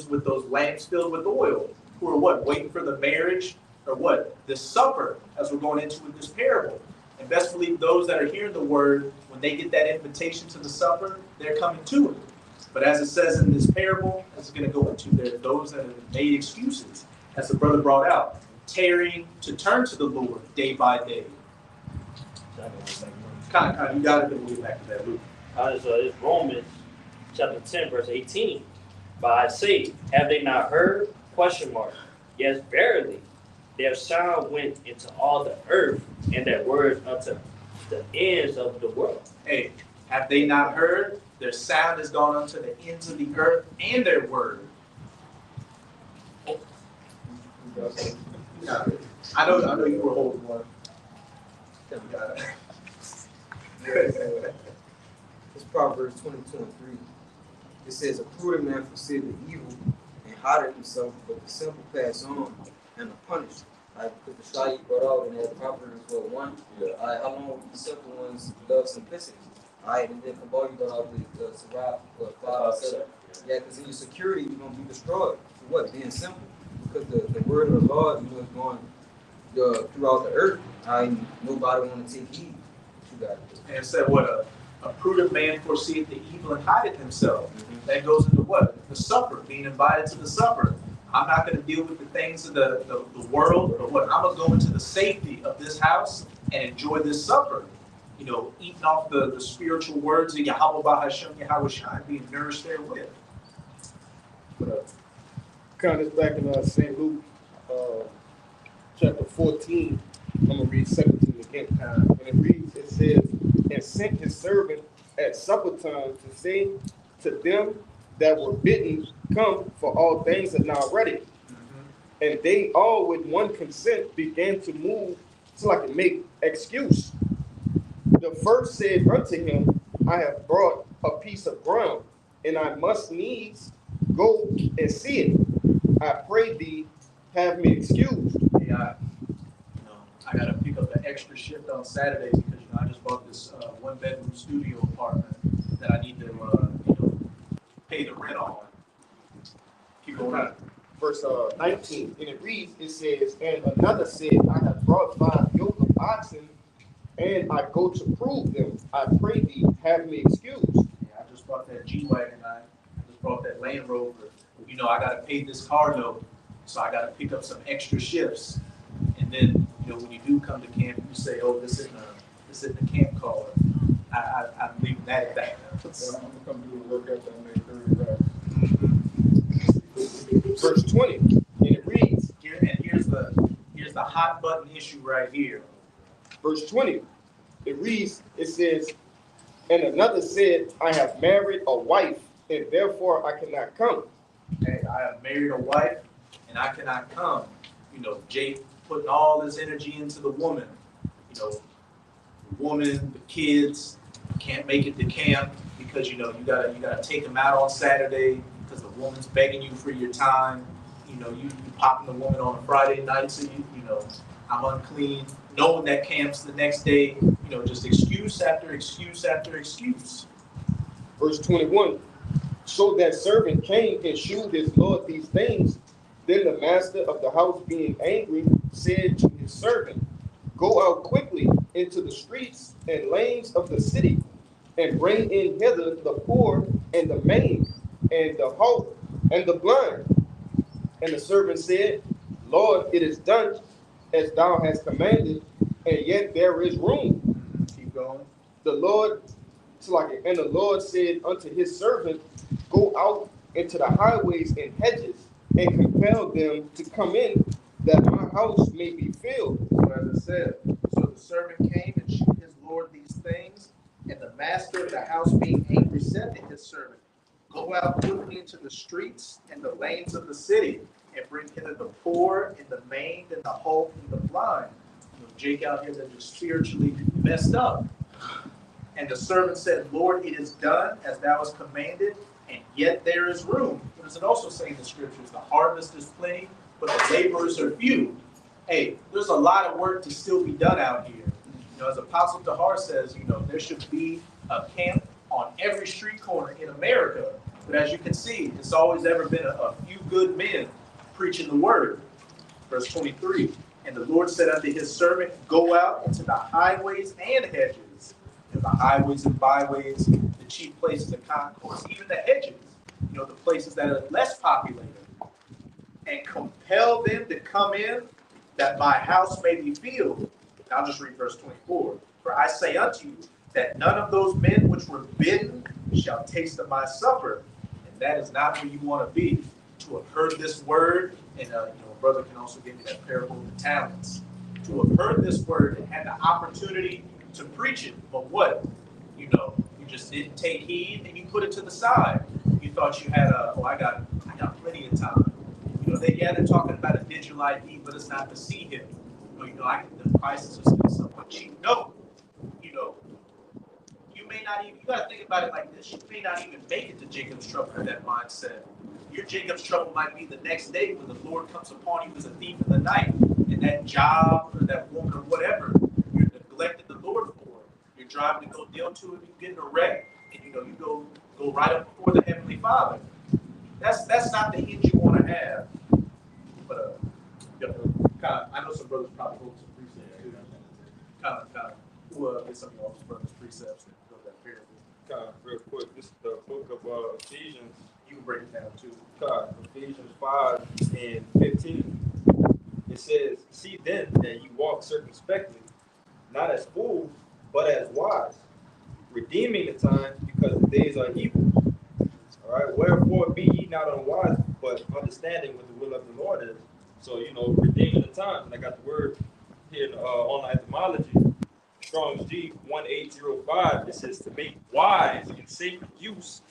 Speaker 1: with those lamps filled with oil, who are what? Waiting for the marriage, or what? The supper, as we're going into with this parable. And best believe those that are hearing the word, when they get that invitation to the supper, they're coming to it. But as it says in this parable, as it's going to go into, there are those that have made excuses, as the brother brought out, tarrying to turn to the Lord day by day. Kind of, you got it, then we'll get back to that, Luke.
Speaker 8: So it's Romans chapter 10, verse 18. But I say, have they not heard? Question mark. Yes, verily, their sound went into all the earth, and their words unto the ends of the world.
Speaker 1: Hey, have they not heard? Their sound has gone unto the ends of the earth, and their word. I know you were holding one.
Speaker 6: It's Proverbs 22:3. It says, a prudent man foreseeth the evil and hideth himself, but the simple pass on and are punished. Because the shot you brought out in that Proverbs 1. How long the simple ones love simplicity? And then Kabal, you brought out the Sirach 5:7. Yeah, because in your security, you're going to be destroyed. For what? Being simple. Because the word of the Lord, is going throughout the earth. Nobody want to take heed. You got it.
Speaker 1: And it said, what a prudent man foreseeth the evil and hideth himself. Mm-hmm. That goes into what? The supper, being invited to the supper. I'm not going to deal with the things of the world, but what? I'm going to go into the safety of this house and enjoy this supper. You know, eating off the spiritual words of Yahweh Bahashem, Yahweh Shai, being nourished therewith.
Speaker 5: Kind of back in St. Luke, chapter 14. I'm going to read 17 again. And it reads, it says, and sent his servant at supper time to say to them that were bidden, come, for all things are now ready. Mm-hmm. And they all with one consent began to move so I can make excuse. The first said unto him, I have brought a piece of ground, and I must needs go and see it. I pray thee, have me excused.
Speaker 1: Yeah, I got to pick up an extra shift on Saturday because I just bought this one-bedroom studio apartment that I need to pay the rent on. Keep going on.
Speaker 5: Verse 19, and it reads, it says, and another said, I have brought 5 yoke of oxen, and I go to prove them. I pray thee, have me excused.
Speaker 1: Yeah, I just bought that G-Wagon. I just bought that Land Rover. I got to pay this car note, so I got to pick up some extra shifts. And then, when you do come to camp, you say, oh, this isn't a camp car. I'm leaving that at that.
Speaker 3: I'm going to come do a work after I make 30 bucks.
Speaker 5: Verse 20, and it reads,
Speaker 1: here's the hot button issue right here.
Speaker 5: Verse 20, it reads, it says, and another said, I have married a wife, and therefore I cannot come.
Speaker 1: Hey, I have married a wife, and I cannot come. Jake putting all his energy into the woman. The woman, the kids can't make it to camp because you gotta take them out on Saturday because the woman's begging you for your time. You popping the woman on a Friday night, so I'm unclean. Knowing that camp's the next day, just excuse after excuse after excuse.
Speaker 5: Verse 21. So that servant came and shewed his Lord these things. Then the master of the house, being angry, said to his servant, go out quickly into the streets and lanes of the city, and bring in hither the poor and the maimed, and the halt and the blind. And the servant said, Lord, it is done as thou hast commanded, and yet there is room.
Speaker 1: Keep going.
Speaker 5: And the Lord said unto his servant, go out into the highways and hedges, and compel them to come in, that my house may be filled.
Speaker 1: So as I said, so the servant came and shewed his Lord these things, and the master of the house, being angry, said to his servant, go out quickly into the streets and the lanes of the city, and bring hither the poor and the maimed and the halt and the blind. Jake out here that just spiritually messed up. And the servant said, Lord, it is done as thou hast commanded, and yet there is room. What does it also say in the scriptures? The harvest is plenty, but the laborers are few. Hey, there's a lot of work to still be done out here. As Apostle Tahar says, there should be a camp on every street corner in America. But as you can see, it's always ever been a few good men preaching the word. Verse 23, and the Lord said unto his servant, go out into the highways and hedges, and the highways and byways, the chief places of concourse, even the hedges, the places that are less populated, and compel them to come in, that my house may be filled. I'll just read verse 24. For I say unto you, that none of those men which were bidden shall taste of my supper. And that is not where you want to be, to have heard this word. And a brother can also give me that parable of the talents. To have heard this word and had the opportunity to preach it, but what? You just didn't take heed and you put it to the side. You thought you had I got plenty of time. They're talking about a digital ID, but it's not to see him. The prices are still somewhat cheap. No, you may not even, you got to think about it like this. You may not even make it to Jacob's trouble with that mindset. Your Jacob's trouble might be the next day when the Lord comes upon you as a thief in the night, and that job or that woman or whatever you're neglecting the Lord for. You're driving to go deal to it, you get in a wreck, and you go right up before the Heavenly Father. That's not the end you want to have. But I know some brothers probably hold some precepts too. Who get some of y'all's brothers' precepts and go that parable.
Speaker 2: Real quick, this is the book of Ephesians.
Speaker 1: You can break it down too.
Speaker 2: Ephesians 5 and 15. It says, "See then that you walk circumspectly, not as fools, but as wise, redeeming the time, because the days are evil. All right, wherefore be ye not unwise, but understanding what the will of the Lord is." So, redeeming the time. And I got the word here in online etymology, Strong's G 1805. It says to make wise and sacred use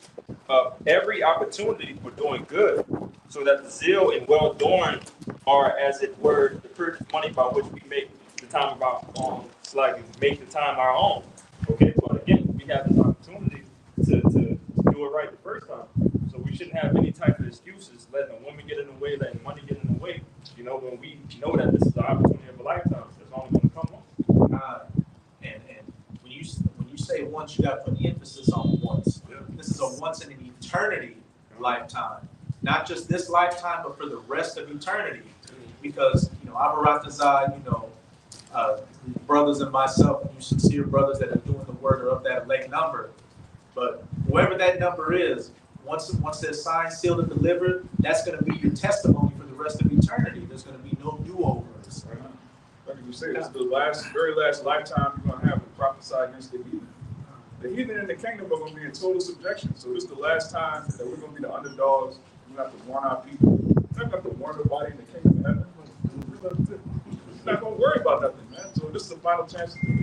Speaker 2: of every opportunity for doing good, so that the zeal and well doing are, as it were, the purchase money by which we make the time of our own. It's like make the time our own. Okay, but again, we have this opportunity to do it right the first time. So we shouldn't have any type of excuses, letting a woman get in the way, letting money get in the way. When we know that this is the opportunity of a lifetime, that's only going to come on.
Speaker 1: And when you say once, you got to put the emphasis on once. Yeah. This is a once in an eternity lifetime, not just this lifetime, but for the rest of eternity. Because Abaratazai, brothers and myself, you sincere brothers that are doing the word are of that elect number. But whoever that number is, once they're signed, sealed, and delivered, that's going to be your testimony for the rest of eternity. There's going to be no do-overs.
Speaker 4: Like you say, this is the very last lifetime you're going to have to prophesy against the heathen. The heathen in the kingdom are going to be in total subjection. So this is the last time that we're going to be the underdogs. We're going to have to warn our people. We're not going to have to warn nobody in the kingdom of heaven. We're not going to worry about nothing, man. So this is the final chance to do it.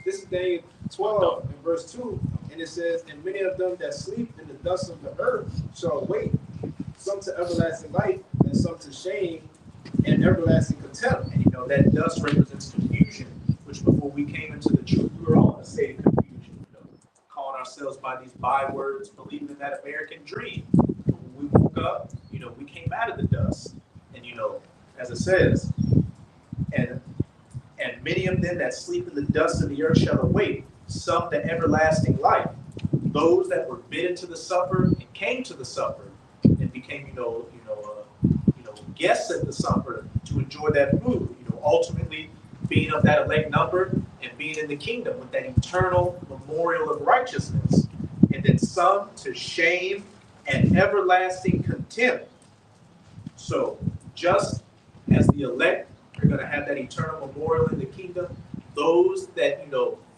Speaker 3: This is Daniel 12 and verse 2, and it says, "And many of them that sleep in the dust of the earth shall awake, some to everlasting life, and some to shame and everlasting contempt."
Speaker 1: And that dust represents confusion, which before we came into the truth, we were all in a state of confusion, calling ourselves by these bywords, believing in that American dream. But when we woke up, we came out of the dust. And as it says, and many of them that sleep in the dust of the earth shall awake, some to everlasting life. Those that were bidden to the supper and came to the supper and became, guests at the supper to enjoy that food. Ultimately being of that elect number and being in the kingdom with that eternal memorial of righteousness. And then some to shame and everlasting contempt. So just as the elect are going to have that eternal memorial in the kingdom, those that,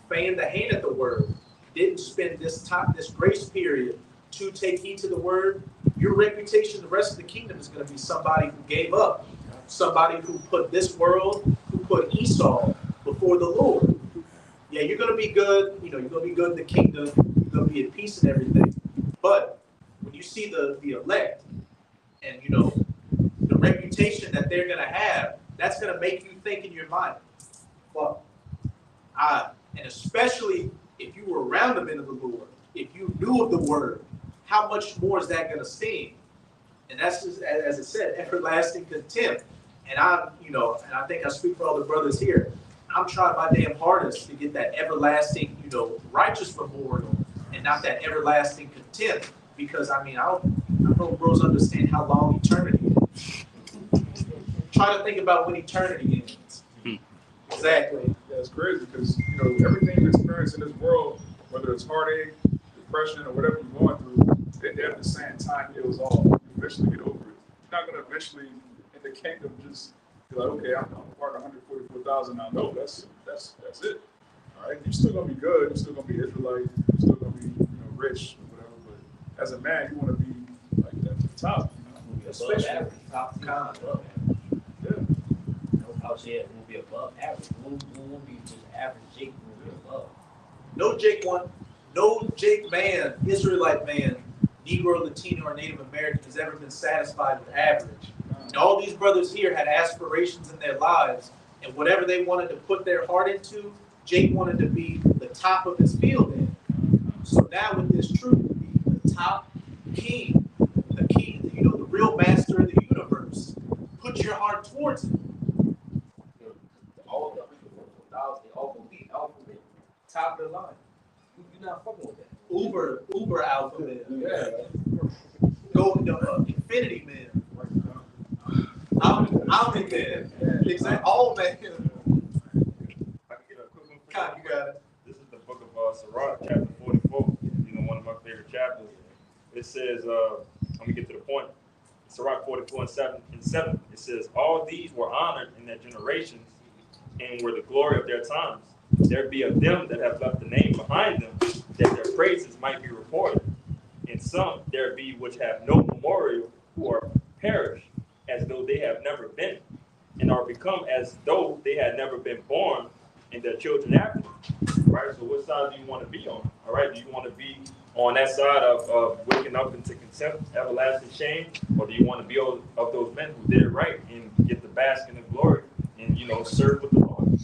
Speaker 1: feigned the hand at the word, didn't spend this grace period to take heed to the word, your reputation the rest of the kingdom is going to be somebody who gave up, somebody who put this world, who put Esau before the Lord. Yeah, you're going to be good, you're going to be good in the kingdom, you're going to be at peace and everything. But when you see the elect and, the reputation that they're going to have, that's going to make you think in your mind, well, and especially if you were around the men of the Lord, if you knew of the word, how much more is that going to sting? And that's just, as it said, everlasting contempt. And I think I speak for all the brothers here. I'm trying my damn hardest to get that everlasting, righteous memorial and not that everlasting contempt. Because I don't know bros understand how long eternity is. Try to think about when eternity ends. Exactly.
Speaker 4: Yeah, it's crazy because, everything you experience in this world, whether it's heartache, depression, or whatever you're going through, at the same time, it was all eventually get over it. not gonna eventually in the kingdom just be like, okay, I'm part of 144,000 now. No, that's it. All right, you're still gonna be good. You're still gonna be Israelite. You're still gonna be rich or whatever. But as a man, you want to be like that to the top.
Speaker 8: Especially average, top con, above average.
Speaker 4: Yeah.
Speaker 8: I would say we'll be above average. We'll be just average Jake. We'll be above.
Speaker 1: No Jake man, Israelite man, Negro, Latino, or Native American has ever been satisfied with average. And all these brothers here had aspirations in their lives, and whatever they wanted to put their heart into, Jake wanted to be the top of his field in. So now with this truth, to be the top king, the real master of the universe, put your heart towards it.
Speaker 6: All of them, they all complete alphabet, top of the line. You're not fucking with that.
Speaker 1: Uber alphabet.
Speaker 6: Yeah.
Speaker 1: Go infinity man. Omni man. Exactly. All man.
Speaker 2: I can get a quick one for
Speaker 1: God, you got it.
Speaker 2: This is the book of Sirach, chapter 44. One of my favorite chapters. It says, let me get to the point. Sirach 44 and 7. It says, all these were honored in their generations and were the glory of their times. There be of them that have left the name behind them, that their praises might be reported. And some there be which have no memorial, who are perished, as though they have never been, and are become as though they had never been born, and their children after them. Right? So what side do you want to be on? All right, do you want to be on that side of waking up into contempt, everlasting shame, or do you want to be of those men who did it right and get the bask in the glory and serve with the Lord?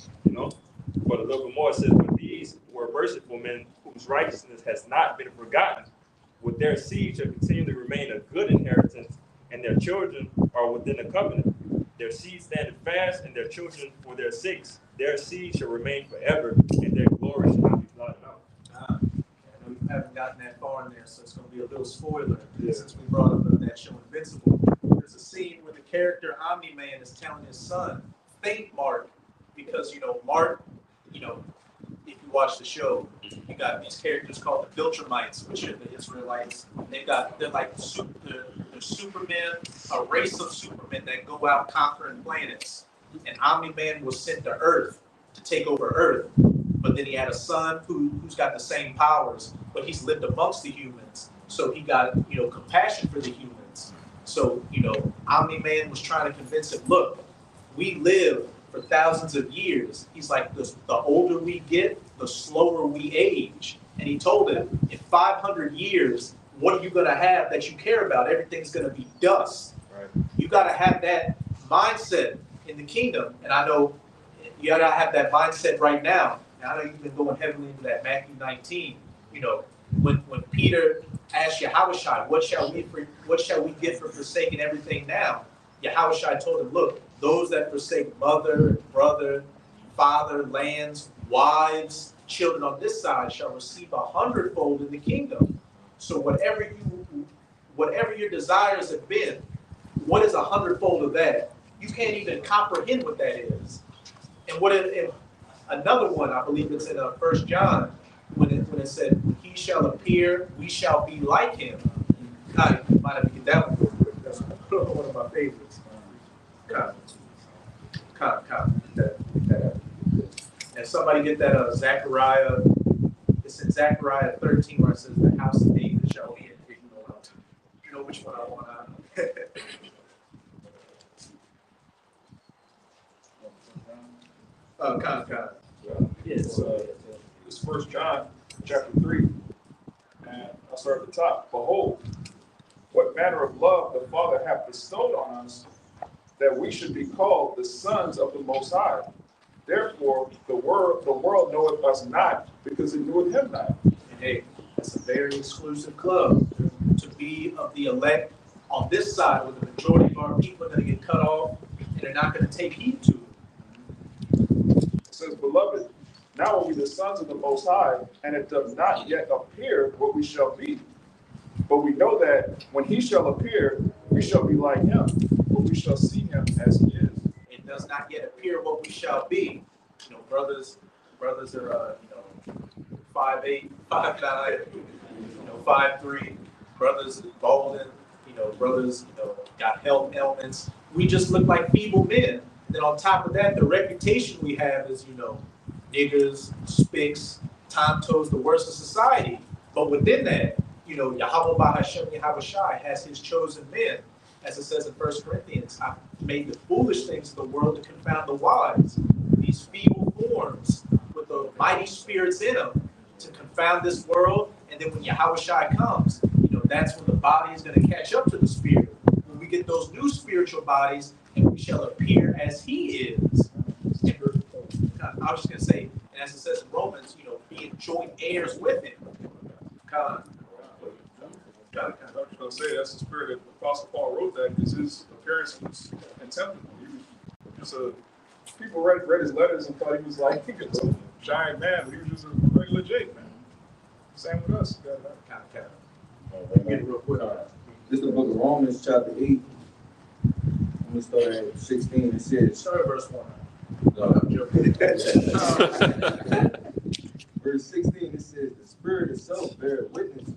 Speaker 2: But a little bit more, it says, but these were merciful men whose righteousness has not been forgotten. With their seed shall continually remain a good inheritance, and their children are within the covenant. Their seed standeth fast, and their children for their sakes. Their seed shall remain forever, and their glory shall not be blotted out.
Speaker 1: I know you haven't gotten that far in there, so it's going to be a little spoiler since we brought up that show Invincible. There's a scene where the character Omni-Man is telling his son, thank Mark, because, Mark, if you watch the show, you got these characters called the Viltrumites, which are the Israelites. They're like they're supermen, a race of supermen that go out conquering planets. And Omni-Man was sent to Earth to take over Earth. But then he had a son who's got the same powers, but he's lived amongst the humans. So he got, compassion for the humans. So, Omni-Man was trying to convince him, look, we live for thousands of years. He's like, the older we get, the slower we age. And he told him, in 500 years, what are you going to have that you care about? Everything's going to be dust.
Speaker 2: Right.
Speaker 1: You got to have that mindset in the kingdom. And I know you got to have that mindset right now. And I know you've been going heavily into that Matthew 19. When Peter asked Yahushua, what shall we get for forsaking everything now? Yahushua told him, look, those that forsake mother, brother, father, lands, wives, children on this side shall receive 100-fold in the kingdom. So whatever your desires have been, what is 100-fold of that? You can't even comprehend what that is. And if another one, I believe it's in 1 John, when it said, when he shall appear, we shall be like him. God, you might have to get that one real quick. That's one of my favorites. And somebody get that Zechariah. It's in Zechariah 13 where it says the house of David shall be. You know which one I want to.
Speaker 8: Yes.
Speaker 4: This is 1 John chapter 3, and I'll start at the top. Behold, what manner of love the Father hath bestowed on us, that we should be called the sons of the Most High. Therefore, the world knoweth us not, because it knoweth him not.
Speaker 1: And hey, that's a very exclusive club to be of the elect on this side, where the majority of our people are going to get cut off, and they're not going to take heed to it.
Speaker 4: It says, beloved, now are we the sons of the Most High, and it does not yet appear what we shall be. But we know that when he shall appear, we shall be like him, for we shall see him as he is.
Speaker 1: It does not yet appear what we shall be. Brothers are 5'8", 5'9", 5'3". Brothers golden, brothers, got health ailments. We just look like feeble men. Then on top of that, the reputation we have is, niggers, spics, time toes, the worst of society. But within that, Yahweh Bahashem Yahweh Shai has his chosen men. As it says in 1 Corinthians, I made the foolish things of the world to confound the wise. These feeble forms with the mighty spirits in them to confound this world. And then when Yahweh Shai comes, that's when the body is going to catch up to the spirit. When we get those new spiritual bodies, and we shall appear as he is. I was just going to say, and as it says in Romans, being joint heirs with him.
Speaker 4: I was going to say, that's the spirit that Apostle Paul wrote that, because his appearance was contemptible. He was just people read his letters and thought he was like a giant man, but he was just a regular Jake, man. Same with us.
Speaker 6: Get it real quick. This is the book of Romans, chapter 8. I'm going to start at 16. It says,
Speaker 1: Start at verse 1.
Speaker 6: No, I'm joking. Verse 16, it says, the Spirit itself beareth witness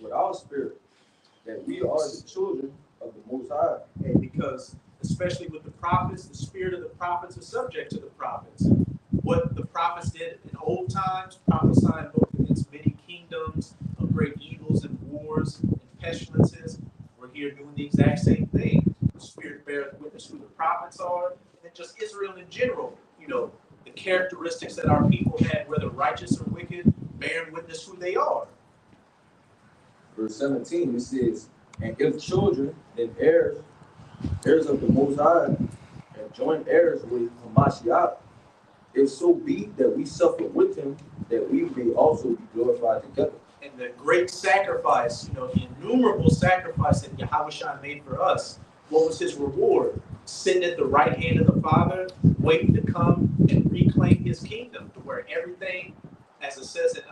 Speaker 6: with our spirit that we are the children of the Most High.
Speaker 1: And because, especially with the prophets, the spirit of the prophets is subject to the prophets. What the prophets did in old times, prophesying both against many kingdoms, of great evils and wars and pestilences, we're here doing the exact same thing. The Spirit bears witness who the prophets are, and just Israel in general. The characteristics that our people had, whether righteous or wicked, bearing witness who they are.
Speaker 6: Verse 17, it says, and if children, then heirs of the Most High, and joint heirs with Hamashiach, if so be that we suffer with him, that we may also be glorified together.
Speaker 1: And the great sacrifice, the innumerable sacrifice that Yahweh Shai made for us, what was his reward? Sitting at the right hand of the Father, waiting to come and reclaim his kingdom, to where everything, as it says in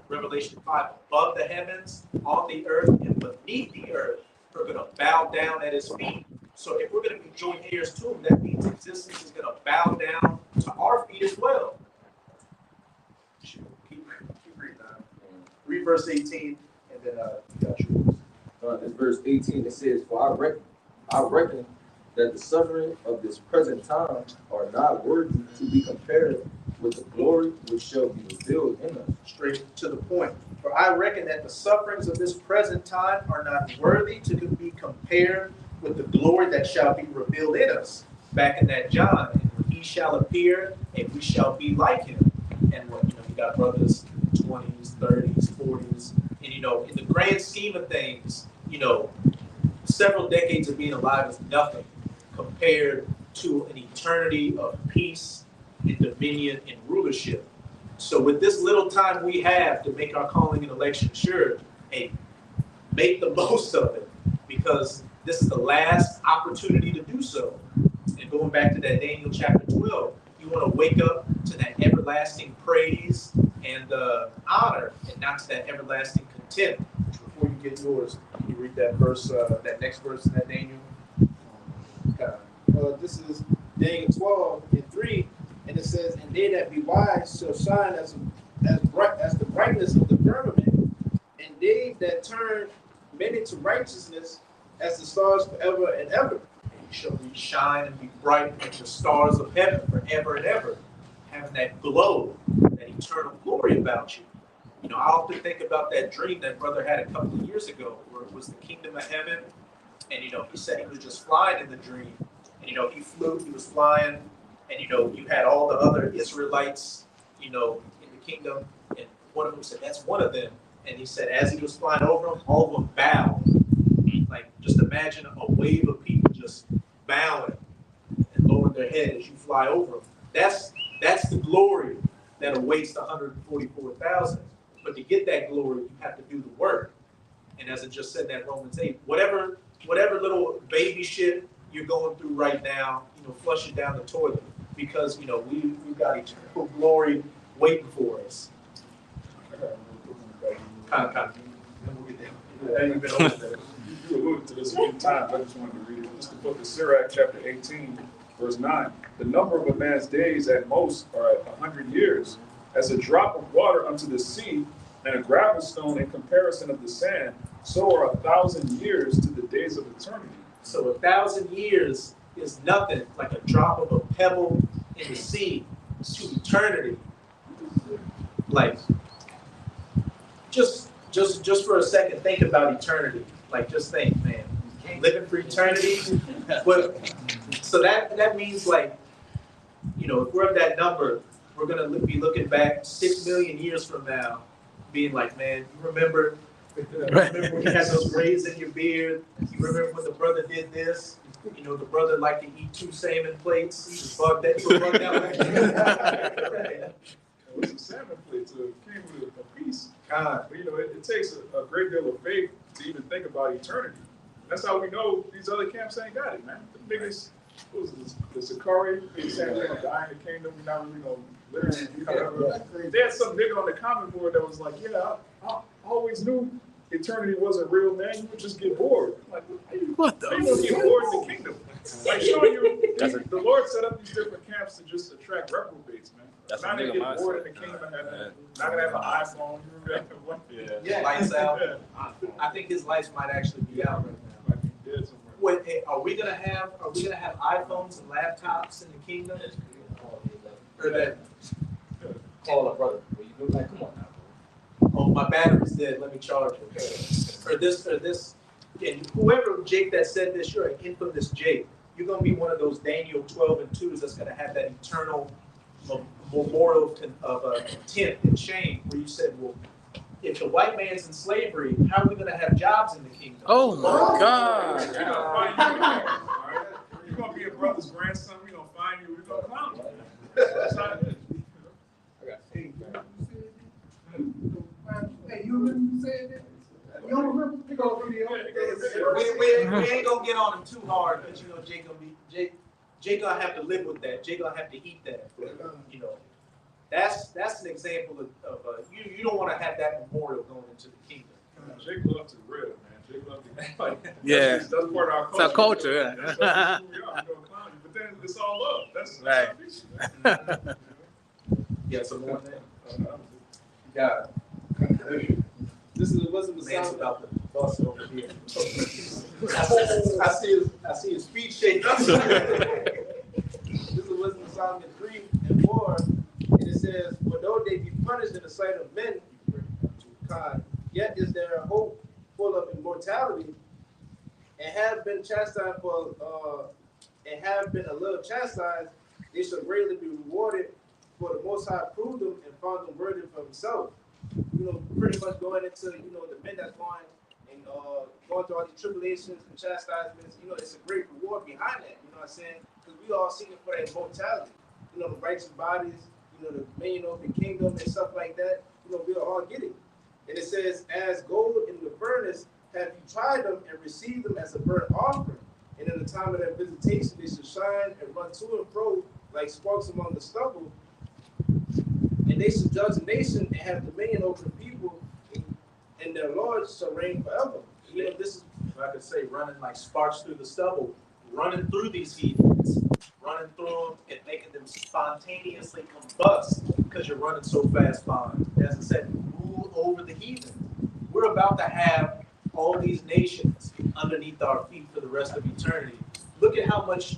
Speaker 1: Revelation 5, above the heavens, on the earth, and beneath the earth, are going to bow down at his feet. So if we're going to be joint heirs to him, that means existence is going to bow down to our feet as well. Keep reading that. Read verse 18, and then you got yours.
Speaker 6: In verse 18, it says, for I reckon that the suffering of this present time are not worthy to be compared with the glory which shall be revealed in us.
Speaker 1: Straight to the point. For I reckon that the sufferings of this present time are not worthy to be compared with the glory that shall be revealed in us. Back in that John, and he shall appear, and we shall be like him. And what you got brothers 20s, 30s, 40s, and in the grand scheme of things, several decades of being alive is nothing compared to an eternity of peace and dominion and rulership. So with this little time we have to make our calling and election sure, hey, make the most of it, because this is the last opportunity to do so. And going back to that Daniel chapter 12, you want to wake up to that everlasting praise and honor, and not to that everlasting contempt. Before you get yours, can you read that verse, that next verse in that Daniel?
Speaker 3: This is Daniel 12:3, and it says, and they that be wise shall shine as bright as the brightness of the firmament, and they that turn many to righteousness as the stars forever and ever.
Speaker 1: And you shall shine and be bright like the stars of heaven forever and ever, having that glow, that eternal glory about you. I often think about that dream that brother had a couple of years ago, where it was the kingdom of heaven, and he said he was just flying in the dream, and he flew, he was flying, and you had all the other Israelites, in the kingdom, and one of them said, that's one of them, and he said as he was flying over them, all of them bowed. Like, just imagine a wave of people just bowing and lowering their head as you fly over them. That's the glory that awaits the 144,000. But to get that glory, you have to do the work. And as it just said in that Romans 8, whatever little baby shit you're going through right now, flush it down the toilet, because we've got eternal glory waiting for us. Kind of.
Speaker 4: You alluded to this a few times. I just wanted to read it. This is the book of Sirach, chapter 18, verse 9. The number of a man's days at most are 100 years. As a drop of water unto the sea, and a gravel stone in comparison of the sand, so are 1,000 years to the days of eternity.
Speaker 1: So 1,000 years is nothing, like a drop of a pebble in the sea to eternity. Like, just for a second, think about eternity. Like, just think, man, living for eternity. But so that means, like, you know, if we're at that number, we're gonna be looking back 6 million years from now, being like, man, you remember when you had those braids in your beard? You remember when the brother did this? You know, the brother liked to eat 2 salmon plates. He was bugged out.
Speaker 4: It's a salmon plate, so it came with a piece.
Speaker 1: God.
Speaker 4: But, you know, it takes a great deal of faith to even think about eternity. That's how we know these other camps ain't got it, man. The biggest, what was this, the Sakari, they said they're gonna die in the kingdom, we're not really gonna literally be covered. They had some nigga on the comment board that was like, yeah, I always knew eternity wasn't real, man. You would just get bored. I'm like,
Speaker 10: What the?
Speaker 4: how you gonna get bored in the kingdom? Like showing you, the Lord set up these different camps to just attract reprobates, man.
Speaker 2: That's
Speaker 4: not
Speaker 2: a
Speaker 4: gonna
Speaker 2: nigga
Speaker 4: get bored in the
Speaker 2: mindset.
Speaker 4: kingdom of heaven. Not gonna have an iPhone.
Speaker 1: Yeah, lights out.
Speaker 4: Yeah.
Speaker 1: I think his lights might actually be out right now.
Speaker 4: Might be dead somewhere.
Speaker 1: Wait, hey, are we gonna have iPhones and laptops in the kingdom? Or that?
Speaker 6: Call up, brother. What you doing? Like, come on now.
Speaker 1: Oh, my battery's dead. Let me charge it. Or this. And whoever Jake that said this, you're an infamous Jake. You're gonna be one of those Daniel 12:2s that's gonna have that eternal memorial of contempt and shame, where you said, well, if the white man's in slavery, how are we gonna have jobs in the kingdom?
Speaker 10: Oh my God.
Speaker 4: We're gonna find you, all right? You're gonna be a brother's grandson. We're gonna find you. We're gonna clown you. That's how it is.
Speaker 7: Hey, you remember you said that? You don't remember?
Speaker 1: We ain't gonna get on him too hard, because you know Jake gonna have to live with that. Jake gonna have to eat that. You know, that's an example of you don't want to have that memorial going into the kingdom.
Speaker 4: Jake loves to grill, man. Jake loves to
Speaker 10: Yeah.
Speaker 4: That's part of our culture.
Speaker 10: It's our culture, yeah.
Speaker 4: That's who we are. We're gonna clown you, but then it's all love. That's
Speaker 10: Right.
Speaker 1: Yeah, some more thing.
Speaker 6: Yeah. This is the wisdom of
Speaker 1: Man's
Speaker 6: Solomon.
Speaker 1: about to bust over here. I see his feet shaking.
Speaker 3: This is Wisdom of Solomon 3:4, and it says, for though they be punished in the sight of men, God, yet is there a hope full of immortality, and have been chastised and have been a little chastised, they shall greatly be rewarded, for the Most High proved them and found them worthy for himself. You know, pretty much going into, you know, the men that's going and going through all these tribulations and chastisements, you know, it's a great reward behind that, you know what I'm saying? Because we all seeking for that immortality, you know, the righteous bodies, you know, the dominion over the kingdom and stuff like that, you know, we'll all get it. And it says, as gold in the furnace, have you tried them and received them as a burnt offering? And in the time of their visitation, they shall shine and run to and fro like sparks among the stubble. And they shall judge the nation and have dominion over the people, and their lords shall reign forever. You know, this is,
Speaker 1: If I could say, running like sparks through the stubble, running through these heathens, running through them and making them spontaneously combust because you're running so fast behind. As I said, rule over the heathen. We're about to have all these nations underneath our feet for the rest of eternity. Look at how much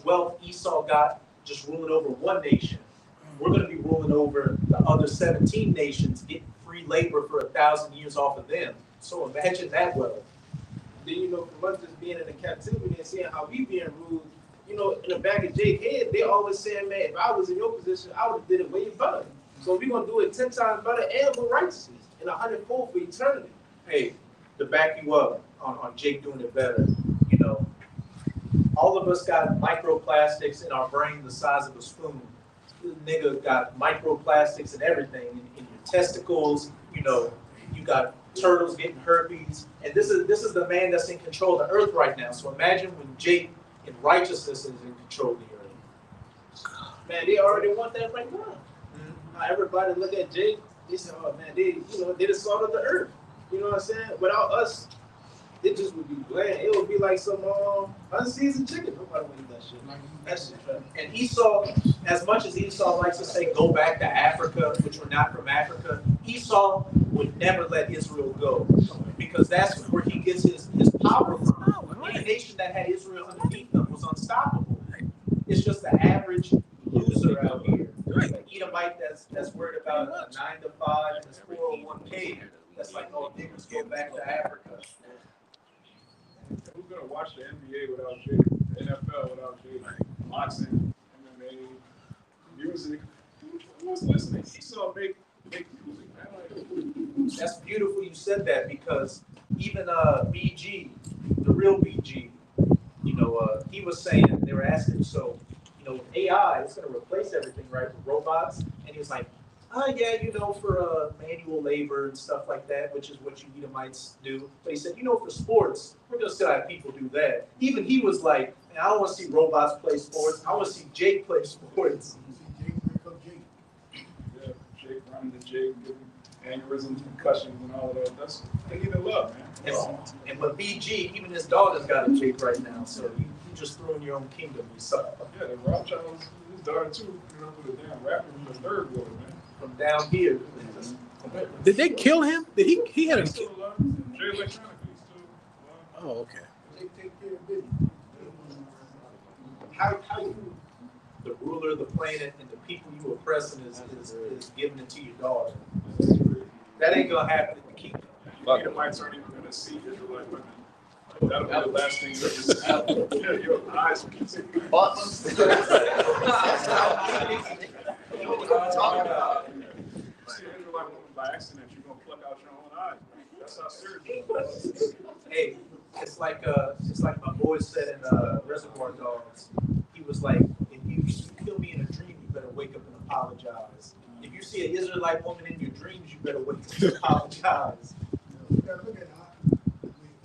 Speaker 1: wealth Esau got just ruling over one nation. We're going to be ruling over the other 17 nations, getting free labor for 1,000 years off of them. So imagine that wealth.
Speaker 3: then, you know, from us just being in the captivity and seeing how we being ruled, you know, in the back of Jake's head, they always saying, man, if I was in your position, I would have did it way better. So we're going to do it 10 times better and with righteousness and 100-fold for eternity.
Speaker 1: Hey, to back you up on Jake doing it better, you know, all of us got microplastics in our brain the size of a spoon. This nigga got microplastics and everything in your testicles. You know, you got turtles getting herpes, and this is the man that's in control of the earth right now. So imagine when Jake in righteousness is in control of the earth.
Speaker 3: Man, they already want that right now. Mm-hmm. Now everybody look at Jake, they say, oh man, they the salt of the earth. You know what I'm saying? Without us, it just would be bland. It would be like some unseasoned chicken. Nobody would eat that shit. That shit trash.
Speaker 1: And Esau, as much as Esau likes to say, go back to Africa, which we're not from Africa, Esau would never let Israel go, because that's where he gets his power from. Any nation that had Israel underneath them was unstoppable. It's just the average loser out here, the Edomite that's worried about a 9 to 5 and his 401k. That's like, oh, niggas go back to Africa.
Speaker 4: Who's gonna watch the NBA without Jay? The NFL without Jay? Boxing, MMA, music. Who's listening? He saw make music, man.
Speaker 1: That's beautiful you said that, because even BG, the real BG, he was saying, they were asking him, so, with AI, it's going to replace everything, right, with robots? And he was like, yeah, for manual labor and stuff like that, which is what you Edomites do. But he said, for sports, we're going to still have people do that. Even he was like, I don't want to see robots play sports. I want to see Jake play sports.
Speaker 4: Yeah, Jake running the Jake, giving aneurysms, concussions, and all of that. They need the love, man.
Speaker 1: But BG, even his daughter's got a Jake right now, so you just threw in your own kingdom. You saw.
Speaker 4: Yeah, the Rothschilds, his daughter too. With a damn rapper from the third world, man.
Speaker 1: From down here.
Speaker 10: Did they kill him? Did he had a
Speaker 4: He's still alive. Jay Electronica, he's still alive.
Speaker 10: Oh, okay.
Speaker 7: They take care of business.
Speaker 1: How you, the ruler of the planet and the people you oppressing is giving it to your daughter. That ain't gonna happen in the kingdom.
Speaker 4: Edomites aren't even gonna see Israelite women. That'll be the last thing you ever see. Yeah, your eyes will keep seeing.
Speaker 1: Butts.
Speaker 4: You know what I'm talking about. You see an Israelite woman by accident, you're gonna pluck out your own eye. That's how serious it is.
Speaker 1: Hey, it's like my boy said in Reservoir Dogs. He was like, if you kill me in a dream, you better wake up and apologize. If you see an Israelite woman in your dreams, you better wake up and apologize.
Speaker 7: You gotta look at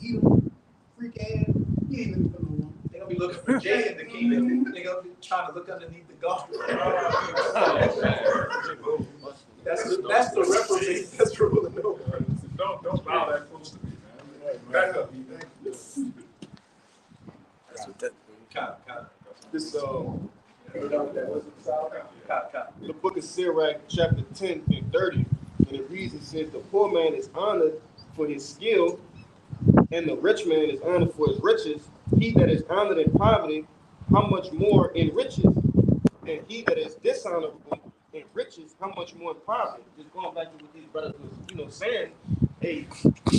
Speaker 7: Edom, freak ass, he ain't looking for no one.
Speaker 1: They're gonna be looking for Jay in the kingdom. They're gonna be trying to look underneath the golf. That's the reprobate that's ruling over.
Speaker 4: Don't bow that close to me, man. Back up.
Speaker 10: That's what that.
Speaker 5: This
Speaker 1: Cut.
Speaker 5: the book of Sirach, chapter 10 and 30, and it reads, it says, the poor man is honored for his skill, and the rich man is honored for his riches. He that is honored in poverty, how much more in riches? And he that is dishonorable in riches, how much more in poverty? Just going back to what these brothers was, saying, hey,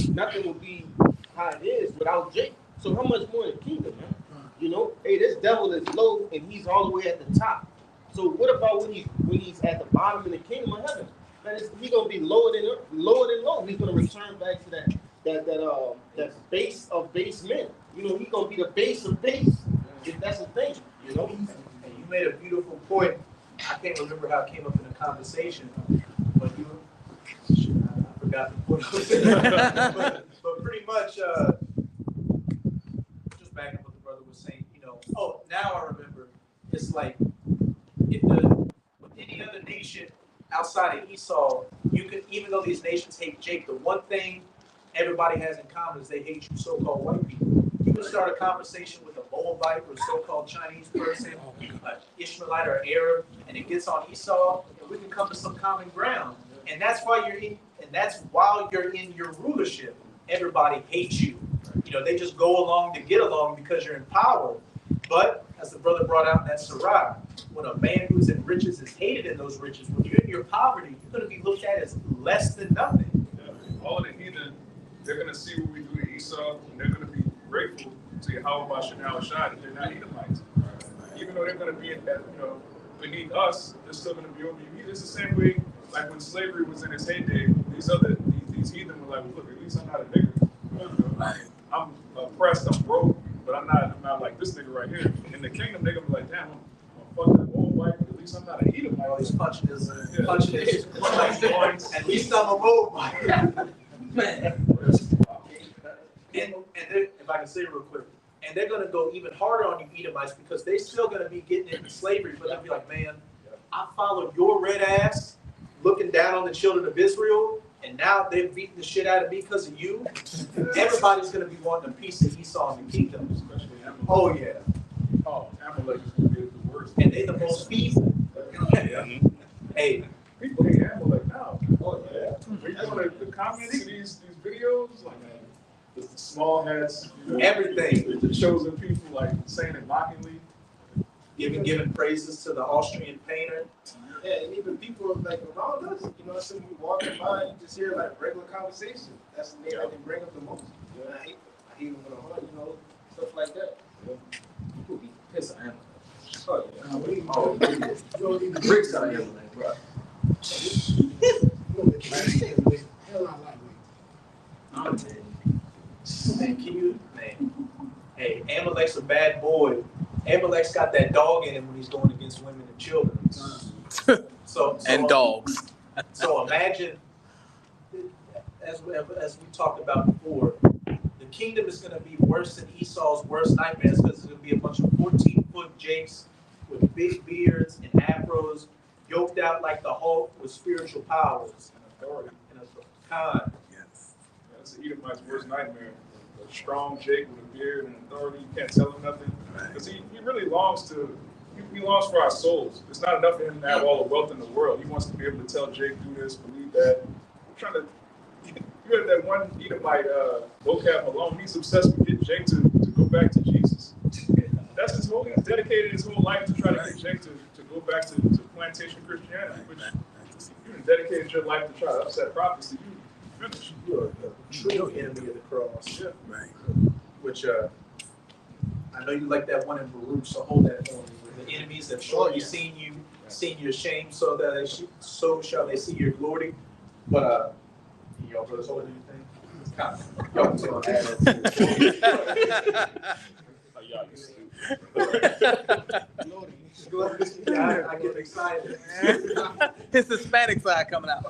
Speaker 5: nothing will be how it is without Jake. So how much more in the kingdom, man? Hey, this devil is low and he's all the way at the top. So what about when he's at the bottom in the kingdom of heaven? Man, he's gonna be lower than low. He's gonna return back to that base of base men. He's gonna be the base of base. If that's the thing,
Speaker 1: And you made a beautiful point. I can't remember how it came up in the conversation, but I forgot the point. but pretty much, just backing up what the brother was saying, oh, now I remember. It's like, with any other nation outside of Esau, even though these nations hate Jake, the one thing everybody has in common is they hate you so-called white people. You can start a conversation with a Moabite or a so-called Chinese person, an Ishmaelite or Arab, and it gets on Esau, and we can come to some common ground. And that's why while you're in your rulership, everybody hates you. They just go along to get along because you're in power. But as the brother brought out in that Sirach, when a man who's in riches is hated in those riches, when you're in your poverty, you're going to be looked at as less than nothing.
Speaker 4: Yeah. All the heathen, they're going to see what we do to Esau, and they're going to be grateful to Yahweh Shah that they're not Edomites. Even though they're going to be beneath us, they're still going to be over you. It's the same way, like when slavery was in its heyday, these heathen were like, look, at least I'm not a nigger. I'm oppressed, I'm broke, but I'm not like this nigga right here. In the kingdom, they're gonna be like, damn, I'm fucking old white, but at least I'm not a Edomite.
Speaker 1: All these punching his at least I'm a Moabite. And if I can say it real quick, and they're gonna go even harder on you Edomites because they're still gonna be getting into slavery, but they'll be like, man, I followed your red ass looking down on the children of Israel, and now they're beating the shit out of me because of you. Everybody's going to be wanting a piece of Esau in the kingdom.
Speaker 4: Especially Amalek.
Speaker 1: Oh, yeah.
Speaker 4: Oh, Amalek is going to be the worst.
Speaker 1: And they're the most evil. Hey.
Speaker 4: People hate Amalek now. Oh, yeah. some of the comments in these videos, like the small hats,
Speaker 1: Everything.
Speaker 4: the chosen people, like saying it mockingly.
Speaker 1: Giving praises to the Austrian painter.
Speaker 3: Yeah, and even people like around us, you know, some you walking by, you just hear like regular conversation. That's the name that they bring up the most. You know, I hate them with a heart, you know, stuff like that.
Speaker 6: People be pissed on him.
Speaker 3: Oh, yeah.
Speaker 6: Bricks on him, like, bro.
Speaker 1: Man, hey, Amalek's a bad boy. Amalek's got that dog in him when he's going against women and children. So
Speaker 10: And dogs.
Speaker 1: So imagine, as we talked about before, the kingdom is going to be worse than Esau's worst nightmares because it's going to be a bunch of 14-foot jakes with big beards and afros, yoked out like the Hulk with spiritual powers
Speaker 4: And authority.
Speaker 1: and a con.
Speaker 4: That's the Edomite's worst nightmare. A strong Jake with a beard and authority. You can't tell him nothing. Because he really longs to, he longs for our souls. It's not enough for him to have all the wealth in the world. He wants to be able to tell Jake, do this, believe that. I'm trying to, you heard that one Edomite, vocab alone. He's obsessed with getting Jake to go back to Jesus. That's his whole, he's dedicated his whole life to try to get Jake to go back to plantation Christianity, which you dedicated your life to try to upset prophecy.
Speaker 1: You're a true enemy of the cross. Yeah.
Speaker 10: Right.
Speaker 1: Which I know you like that one in Baruch, so hold that for me. The enemies have surely seen your shame, so that so shall they see your glory. But y'all brothers hold anything? Y'all can add I get excited.
Speaker 10: His Hispanic side coming out.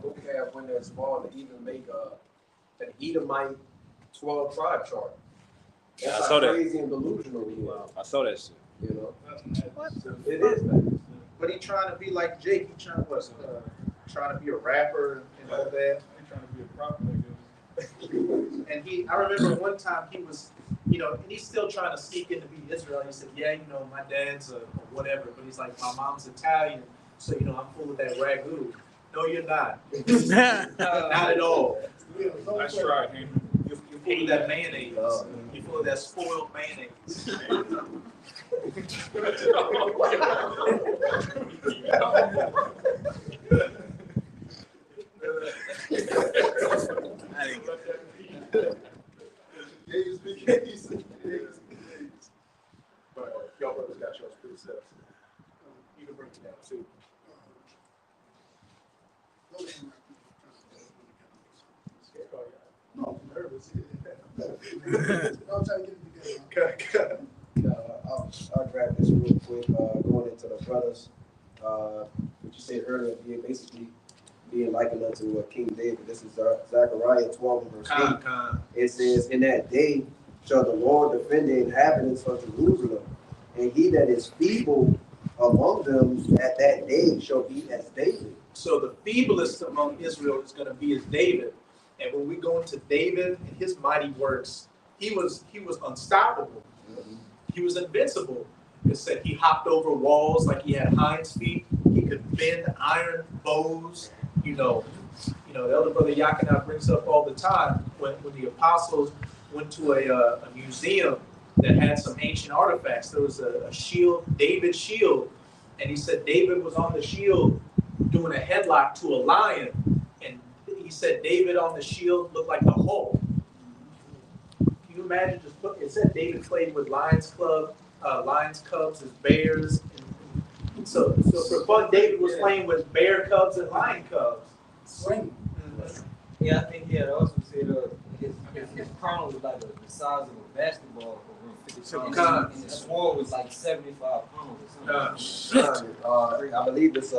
Speaker 9: Vocab when they're small to even make an Edomite 12 tribe chart.
Speaker 2: Yeah,
Speaker 9: That's
Speaker 2: I saw
Speaker 9: how
Speaker 2: that.
Speaker 9: crazy and delusional he is.
Speaker 2: I saw that shit.
Speaker 9: You know,
Speaker 1: It is, man. But he trying to be like Jake. He trying to be a rapper and all that.
Speaker 4: He's trying to be a prophet, I guess.
Speaker 1: And I remember one time he was, and he's still trying to sneak in to be Israel. He said, yeah, my dad's a whatever, but he's like, my mom's Italian, so, I'm full of that ragu. No, you're not. Not at all.
Speaker 4: Nice try, Henry.
Speaker 1: You're full of that mayonnaise. You're full of that spoiled mayonnaise. But y'all brothers got yours pretty set. You can break it down too.
Speaker 7: No, I'm nervous. I'm trying to get it together.
Speaker 9: I'll grab this real quick. Going into the brothers, what you said earlier, being likened unto King David. This is Zechariah 12 and verse 8. It says, "In that day shall the Lord defend the inhabitants of Jerusalem, and he that is feeble among them at that day shall be as David."
Speaker 1: So the feeblest among Israel is going to be as David. And when we go into David and his mighty works, he was unstoppable. He was invincible. It said he hopped over walls like he had hinds feet. He could bend iron bows. The elder brother Yakina brings up all the time when the apostles went to a museum that had some ancient artifacts. There was a shield, David's shield, and he said David was on the shield doing a headlock to a lion, and he said David on the shield looked like the Hulk. Can you imagine it said David played with lions cubs as bears. And so for fun, David was playing with bear cubs and lion cubs.
Speaker 7: Swing.
Speaker 6: Yeah, I think he had also said his crown was like the size of a basketball for 50 pounds. And his sword was like 75 pounds or something.
Speaker 9: I believe it's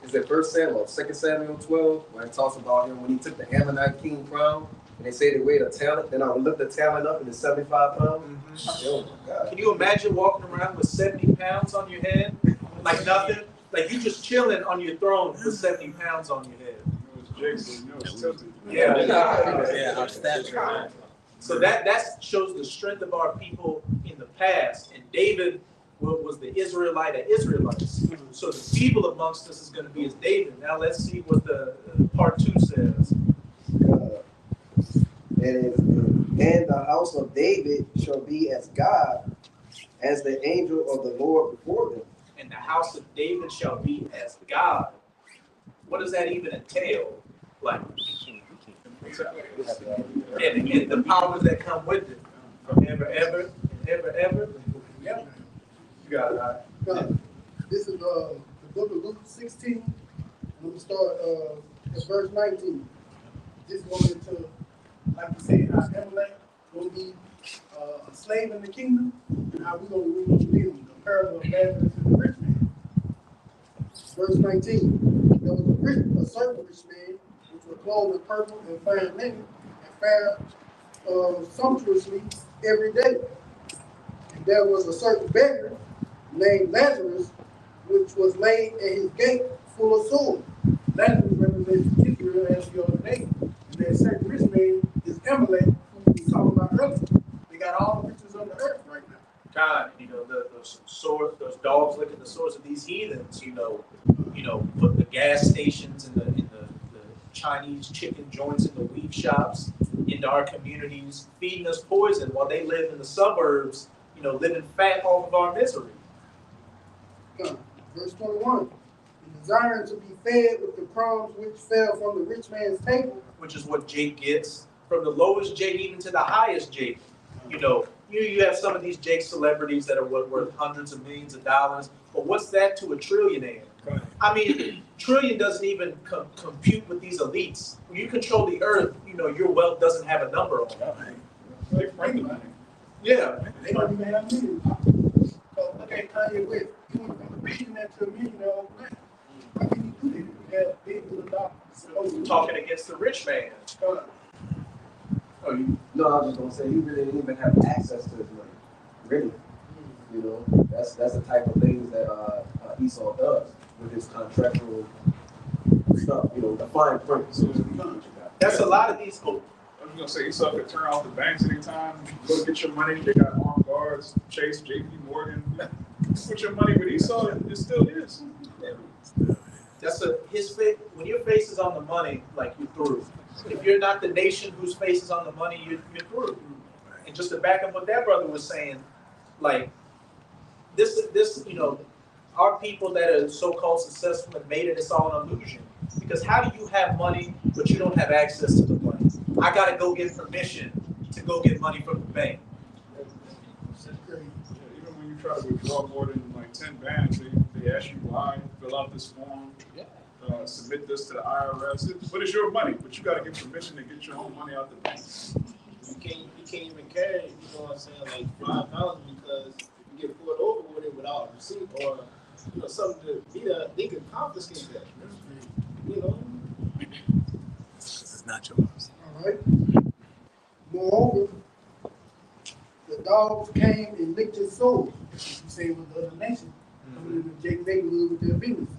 Speaker 9: is it 1 Samuel, 2 Samuel 12, where it talks about him when he took the Ammonite king crown, and they say they weighed a talent. Then I would look the talent up and it's 75 pounds.
Speaker 1: Mm-hmm.
Speaker 9: Oh my God.
Speaker 1: Can you imagine walking around with 70 pounds on your head? Like nothing? Like you just chilling on your throne with 70 pounds on your head.
Speaker 10: Yeah, our stature.
Speaker 1: So that shows the strength of our people in the past. And David was the Israelite of Israelites. So the feeble amongst us is going to be as David. Now let's see what the part 2 says.
Speaker 9: And the house of David shall be as God, as the angel of the Lord before them.
Speaker 1: And the house of David shall be as God. What does that even entail? Like, and the powers that come with it. From ever. Yeah. You got it. All right.
Speaker 7: This is the book of Luke 16. I'm going to start at verse 19. This wanted to, like you said, how Amalek will be a slave in the kingdom, and how we're going to rule over them. The parable of Lazarus and the rich man. Verse 19. There was a certain rich man, which was clothed in purple and fine linen, and fared sumptuously every day. And there was a certain beggar named Lazarus, which was laid at his gate full of sores. Lazarus represents Israel as the other name. And that certain rich man is Amalek, who we talked about earlier. They got all the riches on the earth right now.
Speaker 1: God, those dogs look at the swords of these heathens, put the gas stations and the Chinese chicken joints in the weed shops into our communities, feeding us poison while they live in the suburbs, living fat off of our misery.
Speaker 7: Verse 21. Desiring to be fed with the crumbs which fell from the rich man's table.
Speaker 1: Which is what Jake gets, from the lowest Jake even to the highest Jake. You have some of these Jake celebrities that are worth hundreds of millions of dollars, but what's that to a trillionaire? I mean, trillion doesn't even compute with these elites. When you control the earth, your wealth doesn't have a number on it. Yeah.
Speaker 7: They don't even have millions. So look at Kanye West. He went from a billionaire to a millionaire overnight. How can you do that? You have billions of dollars.
Speaker 1: Talking against the rich man.
Speaker 9: No, I was just gonna say he really didn't even have access to his money. Really, that's the type of things that Esau does with his contractual stuff. The fine print. So to speak.
Speaker 1: That's a lot of these.
Speaker 4: I was gonna say Esau could turn off the banks anytime. Go get your money. They got armed guards. Chase, J.P. Morgan. Put your money with Esau. It still is.
Speaker 1: That's his face. When your face is on the money, like you're through. If you're not the nation whose face is on the money, you're through. And just to back up what that brother was saying, like this, our people that are so-called successful and made it, it's all an illusion. Because how do you have money but you don't have access to the money? I gotta go get permission to go get money from the bank.
Speaker 4: Even when you try to withdraw more than like 10 bands, they ask you why, fill out this form. Submit this to the IRS. But it's your money, but you got to get permission to get your own money out the bank.
Speaker 3: You can't even carry, like $5 because if you get pulled over with it without a receipt or something to be there, they can confiscate that.
Speaker 10: This is not yours.
Speaker 7: All right. Moreover, the dogs came and licked his soul. You say with the other nation, coming in the Jake neighborhood with their business.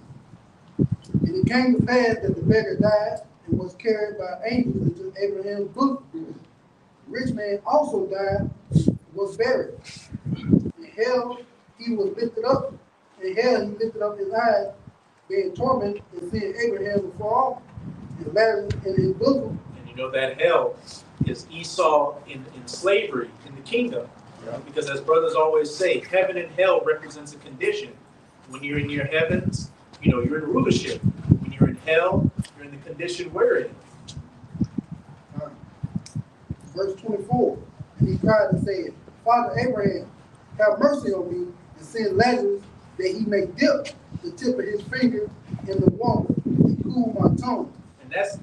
Speaker 7: And it came to pass that the beggar died and was carried by angels into Abraham's bosom. The rich man also died and was buried. In hell he was lifted up. In hell he lifted up his eyes, being tormented and seeing Abraham before all, and Lazarus in his bosom.
Speaker 1: And that hell is Esau in slavery in the kingdom. Because as brothers always say, heaven and hell represents a condition. When you're in your heavens, you're in rulership. When you're in hell, you're in the condition we're in.
Speaker 7: Verse 24, and he cried and said, Father Abraham, have mercy on me, and send Lazarus that he may dip the tip of his finger in the water and cool my tongue.
Speaker 1: And that's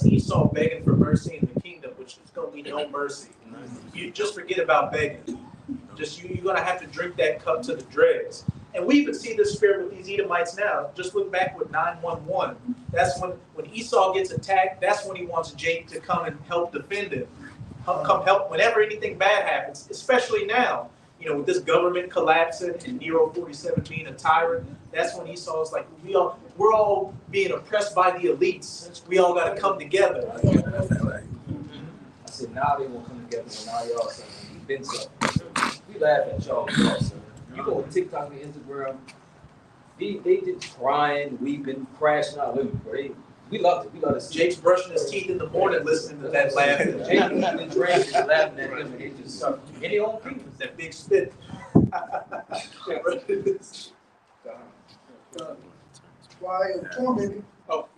Speaker 1: Esau begging for mercy in the kingdom, which is going to be no mercy. You just forget about begging. You're going to have to drink that cup to the dregs. And we even see this spirit with these Edomites now. Just look back with 911. That's when Esau gets attacked, that's when he wants Jake to come and help defend him. Come help whenever anything bad happens, especially now. With this government collapsing and Nero 47 being a tyrant, that's when Esau is like, we're all being oppressed by the elites. We all got to come together.
Speaker 6: I said, now they won't come together. Now y'all saying, you've been so. We laugh at y'all, sir. You go on TikTok and Instagram, they just crying, weeping, crashing out living. We love it. We love to see
Speaker 1: Jake's brushing his teeth in the morning listening to that laughing.
Speaker 6: Jake eating and drinking and laughing at them, and they just any old people.
Speaker 1: That big spit.
Speaker 7: Why tormented?
Speaker 1: Oh,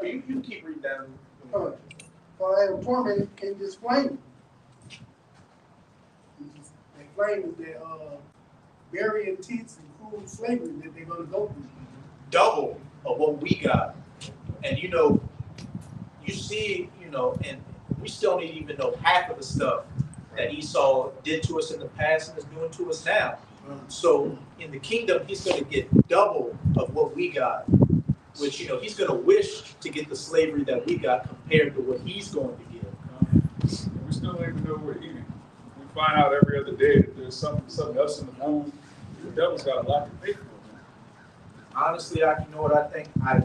Speaker 1: you keep reading down.
Speaker 7: For I am tormented in this flame. That flame is that very intense and cruel slavery that they're gonna go through.
Speaker 1: Double of what we got. And you see, and we still don't even know half of the stuff that Esau did to us in the past and is doing to us now. So in the kingdom, he's going to get double of what we got, which, he's going to wish to get the slavery that we got compared to what he's going to get.
Speaker 4: We still don't even know we're eating. We find out every other day that there's something else in the food. The devil's got a lot to pay for.
Speaker 1: Honestly, what I think? I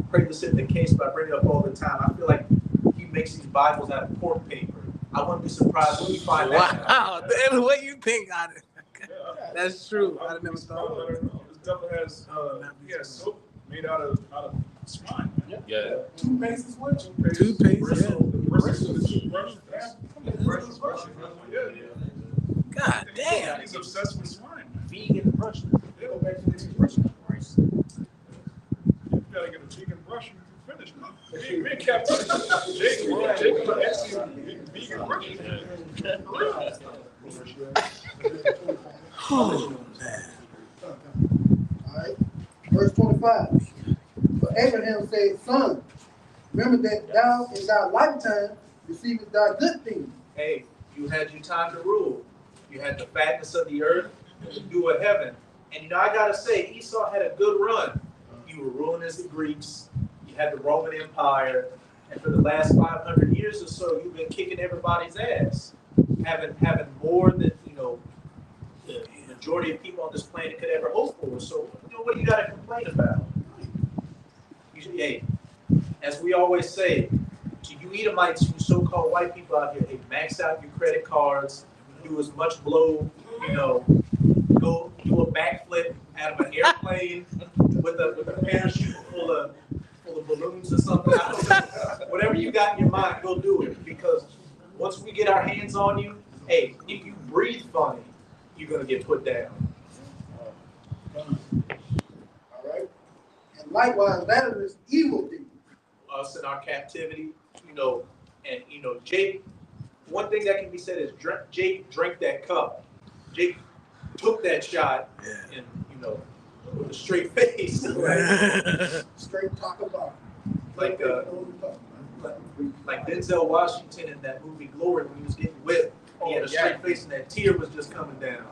Speaker 1: pray this isn't the case, but I bring it up all the time. I feel like he makes these Bibles out of pork paper. I wouldn't be surprised when you find that.
Speaker 10: Wow, the way you think on it.
Speaker 4: Yeah,
Speaker 10: That's true. I never thought of it.
Speaker 4: This devil has soap made out of swine.
Speaker 2: Yeah.
Speaker 7: Toothpaste as well.
Speaker 10: Toothpaste,
Speaker 4: The bristles of the toothbrush. Yeah.
Speaker 10: God damn.
Speaker 4: He's obsessed with swine.
Speaker 1: Vegan brush.
Speaker 4: Yeah, go back to the toothbrush. You gotta get a vegan brush and you finish. Me and Captain Jake actually vegan brush.
Speaker 10: Oh, man.
Speaker 7: All right. Verse 25. But Abraham said, Son, remember that thou in thy lifetime receivest thy good things.
Speaker 1: Hey, you had your time to rule. You had the fatness of the earth, the dew of heaven. And I gotta say, Esau had a good run. You were ruling as the Greeks. You had the Roman Empire. And for the last 500 years or so, you've been kicking everybody's ass. Having more than, the majority of people on this planet could ever hope for. So, what do you got to complain about? Hey, as we always say, to you Edomites, you so-called white people out here, hey, max out your credit cards, do as much blow, go do a backflip out of an airplane with a parachute full of balloons or something. I don't know. Whatever you got in your mind, go do it. Because once we get our hands on you, hey, if you breathe funny, you're going to get put down.
Speaker 7: All right. And likewise, that is evil thing.
Speaker 1: Us in our captivity, and Jake, one thing that can be said is Jake drank that cup. Jake took that shot and, with a straight face.
Speaker 7: Straight talk about
Speaker 1: Like Denzel Washington in that movie Glory when he was getting whipped. He had a straight face and that tear was just coming down.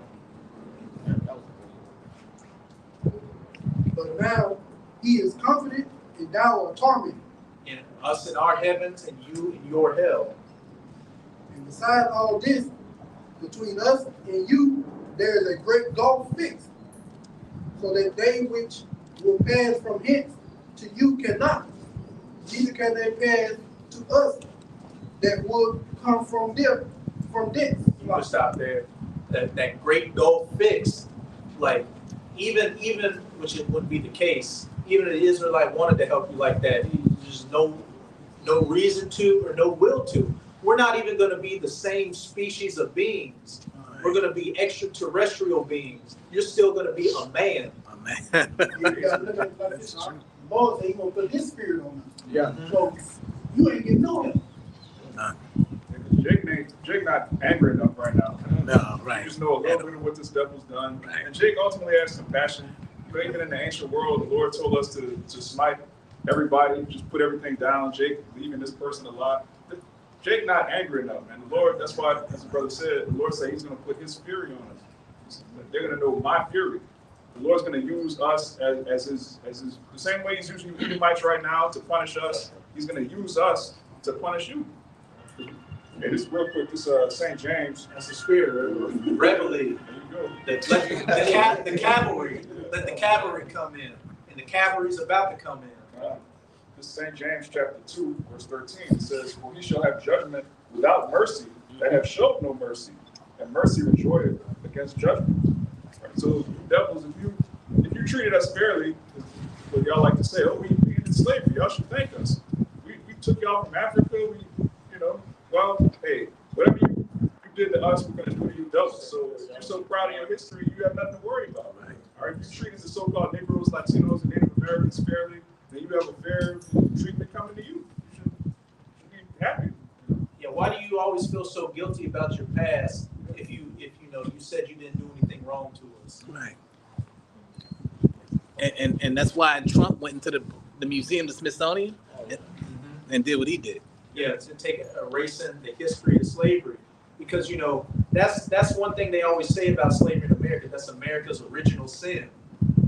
Speaker 7: But now he is confident and thou art tormented.
Speaker 1: And us in our heavens and you in your hell.
Speaker 7: And besides all this, between us and you, there is a great gulf fixed, so that they which will pass from hence to you cannot, neither can they pass to us that would come from them, from thence.
Speaker 1: You can stop there. That great gulf fixed, like even which it wouldn't be the case, even if the Israelite wanted to help you like that, there's no reason to or no will to. We're not even going to be the same species of beings. We're going to be extraterrestrial beings. You're still going to be a man.
Speaker 10: A man.
Speaker 7: That's true. Lord said he's going to put his spirit on us.
Speaker 5: Yeah.
Speaker 7: So you ain't getting no help.
Speaker 4: Jake not angry enough right now.
Speaker 10: No, right.
Speaker 4: You just know a little bit of what this devil's done. Right. And Jake ultimately has compassion. Even in the ancient world, the Lord told us to smite everybody, just put everything down. Jake leaving this person alive. Jake not angry enough, man. The Lord, that's why, as the brother said, the Lord said he's going to put his fury on us. They're going to know my fury. The Lord's going to use us as his, the same way he's using Edomites right now to punish us. He's going to use us to punish you. Hey, this real quick, this St. James.
Speaker 1: That's the spirit. Reveille.
Speaker 4: There you go.
Speaker 1: The cavalry. Let the cavalry come in. And the cavalry's about to come in.
Speaker 4: This St. James chapter 2, verse 13, it says, "For he shall have judgment without mercy that have showed no mercy, and mercy rejoiceth against judgment. Right? So devils, if you treated us fairly, what y'all like to say, oh, we ended slavery, y'all should thank us. We took y'all from Africa, well, hey, whatever you did to us, we're gonna do to you double. So if you're so proud of your history, you have nothing to worry about. Right? All right, if you treated the so-called Negroes, Latinos, and Native Americans fairly, then you have a fair treatment coming to you. You should be happy.
Speaker 1: Yeah, why do you always feel so guilty about your past if you said you didn't do anything wrong to us?
Speaker 10: Right. And that's why Trump went into the museum, the Smithsonian, and did what he did.
Speaker 1: Yeah, to take erasing the history of slavery, because that's one thing they always say about slavery in America. That's America's original sin.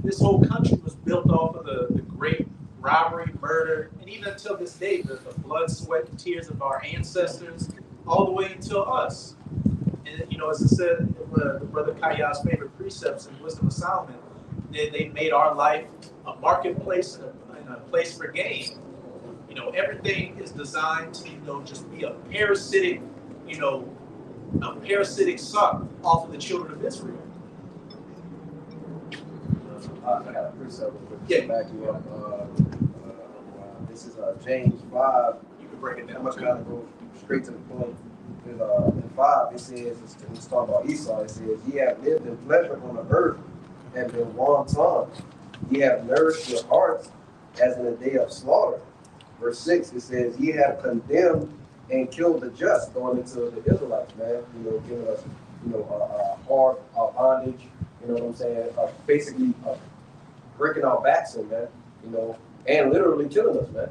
Speaker 1: This whole country was built off of the great robbery, murder, and even until this day, the blood, sweat, and tears of our ancestors, all the way until us. And as I said, the brother Kaya's favorite precepts in Wisdom of Solomon, they made our life a marketplace and a place for gain. Everything is designed to just be a parasitic suck off of the children of Israel.
Speaker 9: I got a precept real quick to back you up. This is James 5.
Speaker 1: You can break it down.
Speaker 9: I'm just going to go straight to the point. In 5, it says, it's talking about Esau. It says, ye have lived in pleasure on the earth and been wanton. Ye have nourished your hearts as in a day of slaughter. Verse 6, it says, ye have condemned and killed the just, going into the Israelites, man, giving us, a hard bondage, you know what I'm saying? Basically breaking our backs in, man, and literally killing us, man,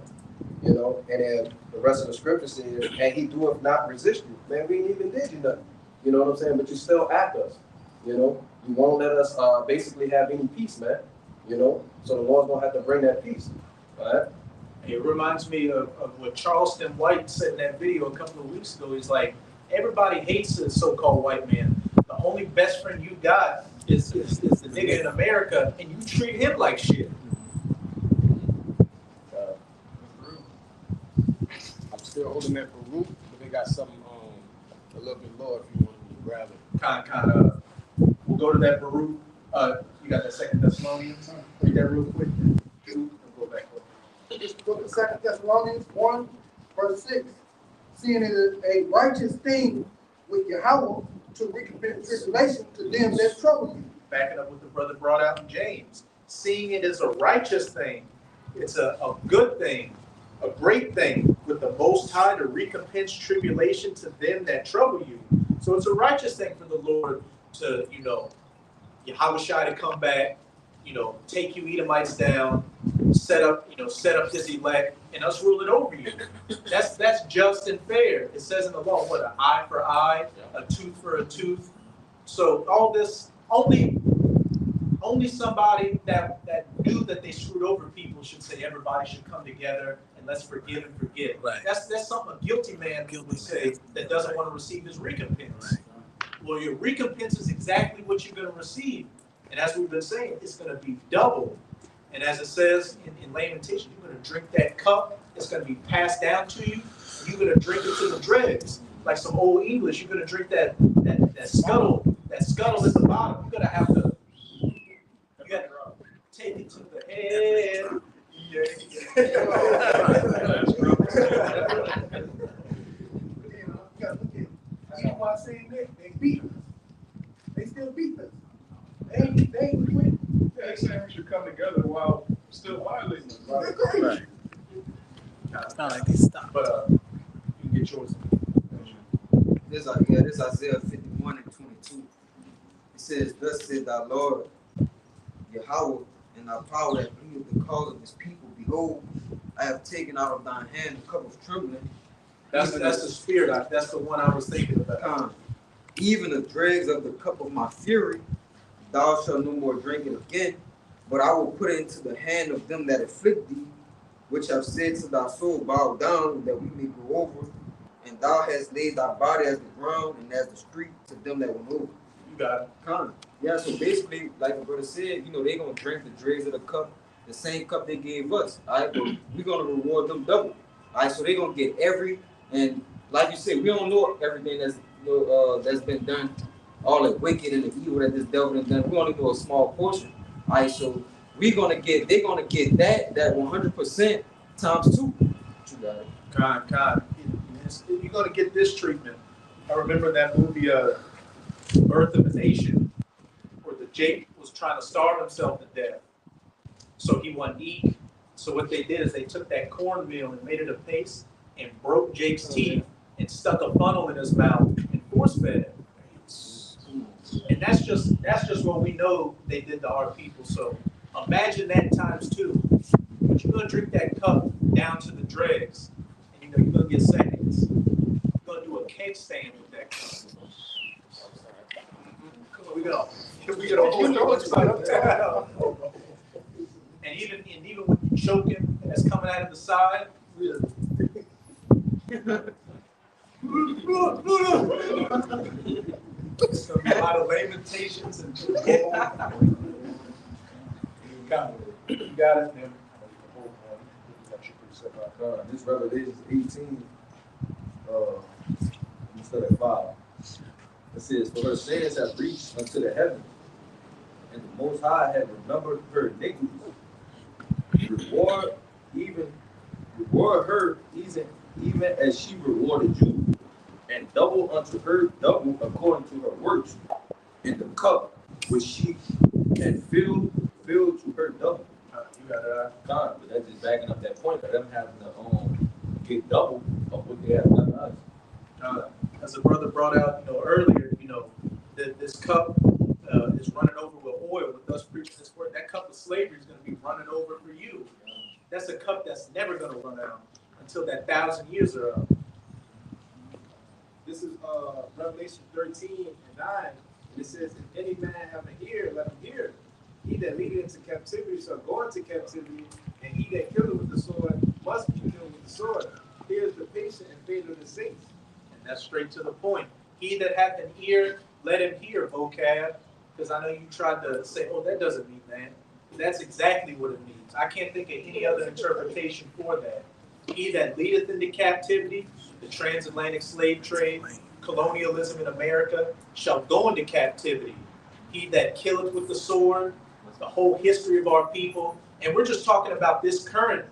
Speaker 9: and then the rest of the scripture says, and he doeth not resist you. Man, we ain't even did you nothing, you know what I'm saying? But you still act us, you won't let us basically have any peace, man, so the Lord's gonna have to bring that peace, all right?
Speaker 1: It reminds me of what Charleston White said in that video a couple of weeks ago. He's like, everybody hates the so-called white man. The only best friend you got is the nigga in America, and you treat him like shit.
Speaker 5: I'm still holding that Baruch, but they got something a little bit lower if you want to grab it.
Speaker 1: Kind of. We'll go to that Baruch. You got that 2 Thessalonians? Read that real quick. We'll go back.
Speaker 7: This book of 2 Thessalonians 1, verse 6. Seeing it is a righteous thing with Yahweh to recompense tribulation to them that trouble you.
Speaker 1: Backing up what the brother brought out in James. Seeing it as a righteous thing, it's a good thing, a great thing with the Most High to recompense tribulation to them that trouble you. So it's a righteous thing for the Lord to, Yahweh Shai to come back, take you Edomites down, set up his elect, and us ruling over you. That's just and fair. It says in the law, what, an eye for eye, a tooth for a tooth. So all this, only somebody that knew that they screwed over people should say everybody should come together and let's forgive and forget.
Speaker 10: Right.
Speaker 1: That's something a guilty man would say that doesn't want to receive his recompense. Right. Well, your recompense is exactly what you're going to receive. And as we've been saying, it's going to be double. And as it says in Lamentation, you're going to drink that cup. It's going to be passed down to you. And you're going to drink it to the dregs. Like some old English, you're going to drink that scuttle at the bottom. You're going to have to, take it to the head.
Speaker 7: That's why I'm saying they beat us. They still beat us. They ain't quit.
Speaker 4: Yeah, they're saying we should come together while still violating them.
Speaker 7: They're crazy.
Speaker 10: Right. It's not like they stop.
Speaker 1: But you can get yours.
Speaker 11: This Isaiah 51 and 22. It says, thus said thy Lord, Yahweh, and thy power that bringeth the cause of his people. Behold, I have taken out of thine hand a cup of trembling.
Speaker 1: That's the spirit. That's the one I was thinking about.
Speaker 11: Even the dregs of the cup of my fury, thou shalt no more drink it again, but I will put it into the hand of them that afflict thee, which have said to thy soul, bow down, that we may go over. And thou hast laid thy body as the ground and as the street to them that went over.
Speaker 1: You got it.
Speaker 11: Yeah, so basically, like the brother said, they're going to drink the dregs of the cup, the same cup they gave us. All right, but we're going to reward them double. All right, so they're going to get and like you said, we don't know everything that's been done, all the wicked and the evil that this devil has done. We only know a small portion. All right, so they're gonna get that 100% times 2. You got it.
Speaker 1: Con. You're gonna get this treatment. I remember that movie, Birth of a Nation, where the Jake was trying to starve himself to death, so he wouldn't eat. So what they did is they took that cornmeal and made it a paste and broke Jake's teeth and stuck a funnel in his mouth and force fed him. And that's just what we know they did to our people. So imagine that times 2. But you're gonna drink that cup down to the dregs, and you're gonna get seconds. You're gonna do a cake stand with that cup. Come on, we gotta hold on. And even when you choke him and it's coming out of the side, it's gonna be a lot of lamentations and you got it, man.
Speaker 11: This Revelation 18, instead of 5. It says, "For her sins have reached unto the heaven, and the Most High have remembered her iniquities. Reward her even as she rewarded you, and double unto her double according to her works. In the cup which she had filled to her double."
Speaker 1: You got it.
Speaker 11: God, but that's just backing up that point of them having to get double of what they have done to us.
Speaker 1: As a brother brought out, earlier, that this cup is running over with oil with us preaching this word. That cup of slavery is going to be running over for you. That's a cup that's never going to run out until that 1,000 years are up.
Speaker 3: This is Revelation 13:9. It says, "If any man have an ear, let him hear. He that leadeth into captivity shall go into captivity, and he that killeth with the sword must be killed with the sword. Here is the patient and faith of the saints."
Speaker 1: And that's straight to the point. He that hath an ear, let him hear, vocab. Because I know you tried to say, oh, that doesn't mean that. That's exactly what it means. I can't think of any other interpretation for that. He that leadeth into captivity, the transatlantic slave trade, colonialism in America, shall go into captivity. He that killeth with the sword, the whole history of our people. And we're just talking about this current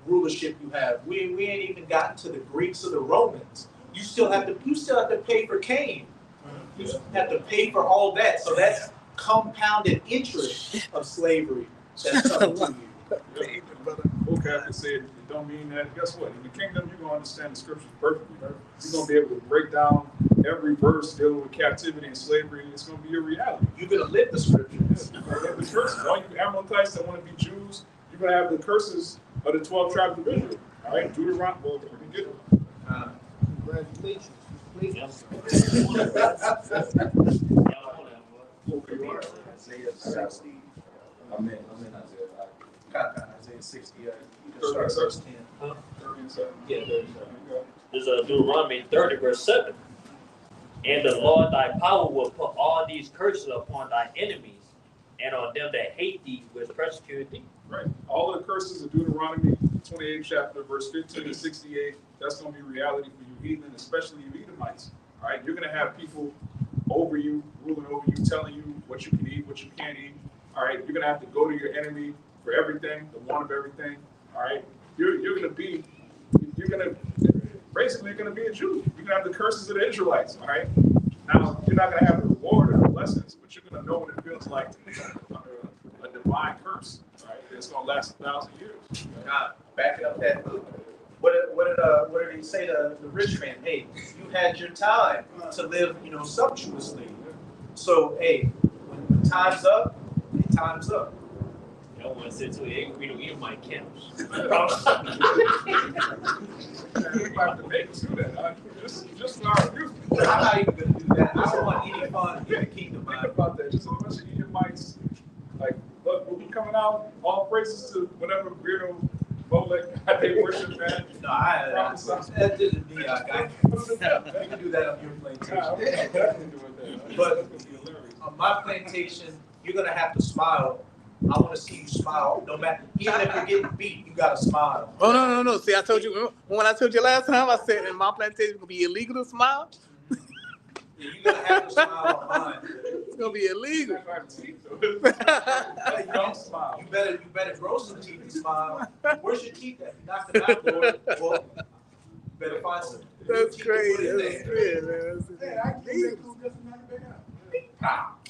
Speaker 1: rulership you have. We ain't even gotten to the Greeks or the Romans. You still have to pay for Cain. You have to pay for all that. So that's compounded interest of slavery that's coming to you.
Speaker 4: Okay, I said it don't mean that. Guess what? In the kingdom, you're gonna understand the scriptures perfectly. You're gonna be able to break down every verse dealing with captivity and slavery. It's gonna be your reality.
Speaker 1: You're gonna live the scriptures.
Speaker 4: You're gonna have the curses. All you Amalekites that want to be Jews, you're gonna have the curses of the 12 tribes of Israel. All right, Deuteronomy. Well, we get it.
Speaker 3: Congratulations.
Speaker 1: Isaiah 60.
Speaker 11: I'm in Isaiah 5.
Speaker 1: Isaiah 60. You can start verse 10.
Speaker 8: Yeah. There's a Deuteronomy 30, verse 7. "And the Lord thy power will put all these curses upon thy enemies, and on them that hate thee which persecute thee."
Speaker 4: Right. All of the curses of Deuteronomy 28 chapter, verse 15 to 68, that's going to be reality for you heathen, especially you Edomites. All right. You're going to have people over you, ruling over you, telling you what you can eat, what you can't eat. All right. You're going to have to go to your enemy for everything, the want of everything. All right. You're going to be a Jew. You're going to have the curses of the Israelites. All right. Now, you're not going to have the reward or the blessings, but you're going to know what it feels like to be under a divine curse. All right. It's going to last 1,000 years.
Speaker 1: God, backing up that book. What did he say to the rich man? Hey, you had your time to live, sumptuously. So, hey, when time's up, time's up.
Speaker 8: You don't want to sit to it. We don't eat my camps.
Speaker 4: Everybody to make us do that. Just for our youth.
Speaker 1: I'm not even going to do that. I don't want any fun in the kingdom.
Speaker 4: Think about that. Just a bunch of Edomites. Like, look, we'll be coming out. All praises to whatever weirdo Molech they worship, man.
Speaker 1: No, that didn't be our guy. You can do that on your plantation. But on my plantation, you're going to have to smile. I want to see you smile. No matter, even if you're getting beat, you got to smile.
Speaker 10: Oh, no. See, I told you, when I told you last time, I said in my plantation, it's going to be illegal to smile.
Speaker 1: You're gonna have to smile on mine.
Speaker 10: It's gonna be illegal.
Speaker 1: Don't smile. You better grow some teeth and smile. Where's your teeth at? You knocked them out, Lord. Well, you better find some.
Speaker 10: That's
Speaker 1: teeth to
Speaker 10: crazy.
Speaker 1: put in
Speaker 10: That's
Speaker 1: there.
Speaker 10: crazy, man.
Speaker 7: Hey, I can make cool just to knock it back out.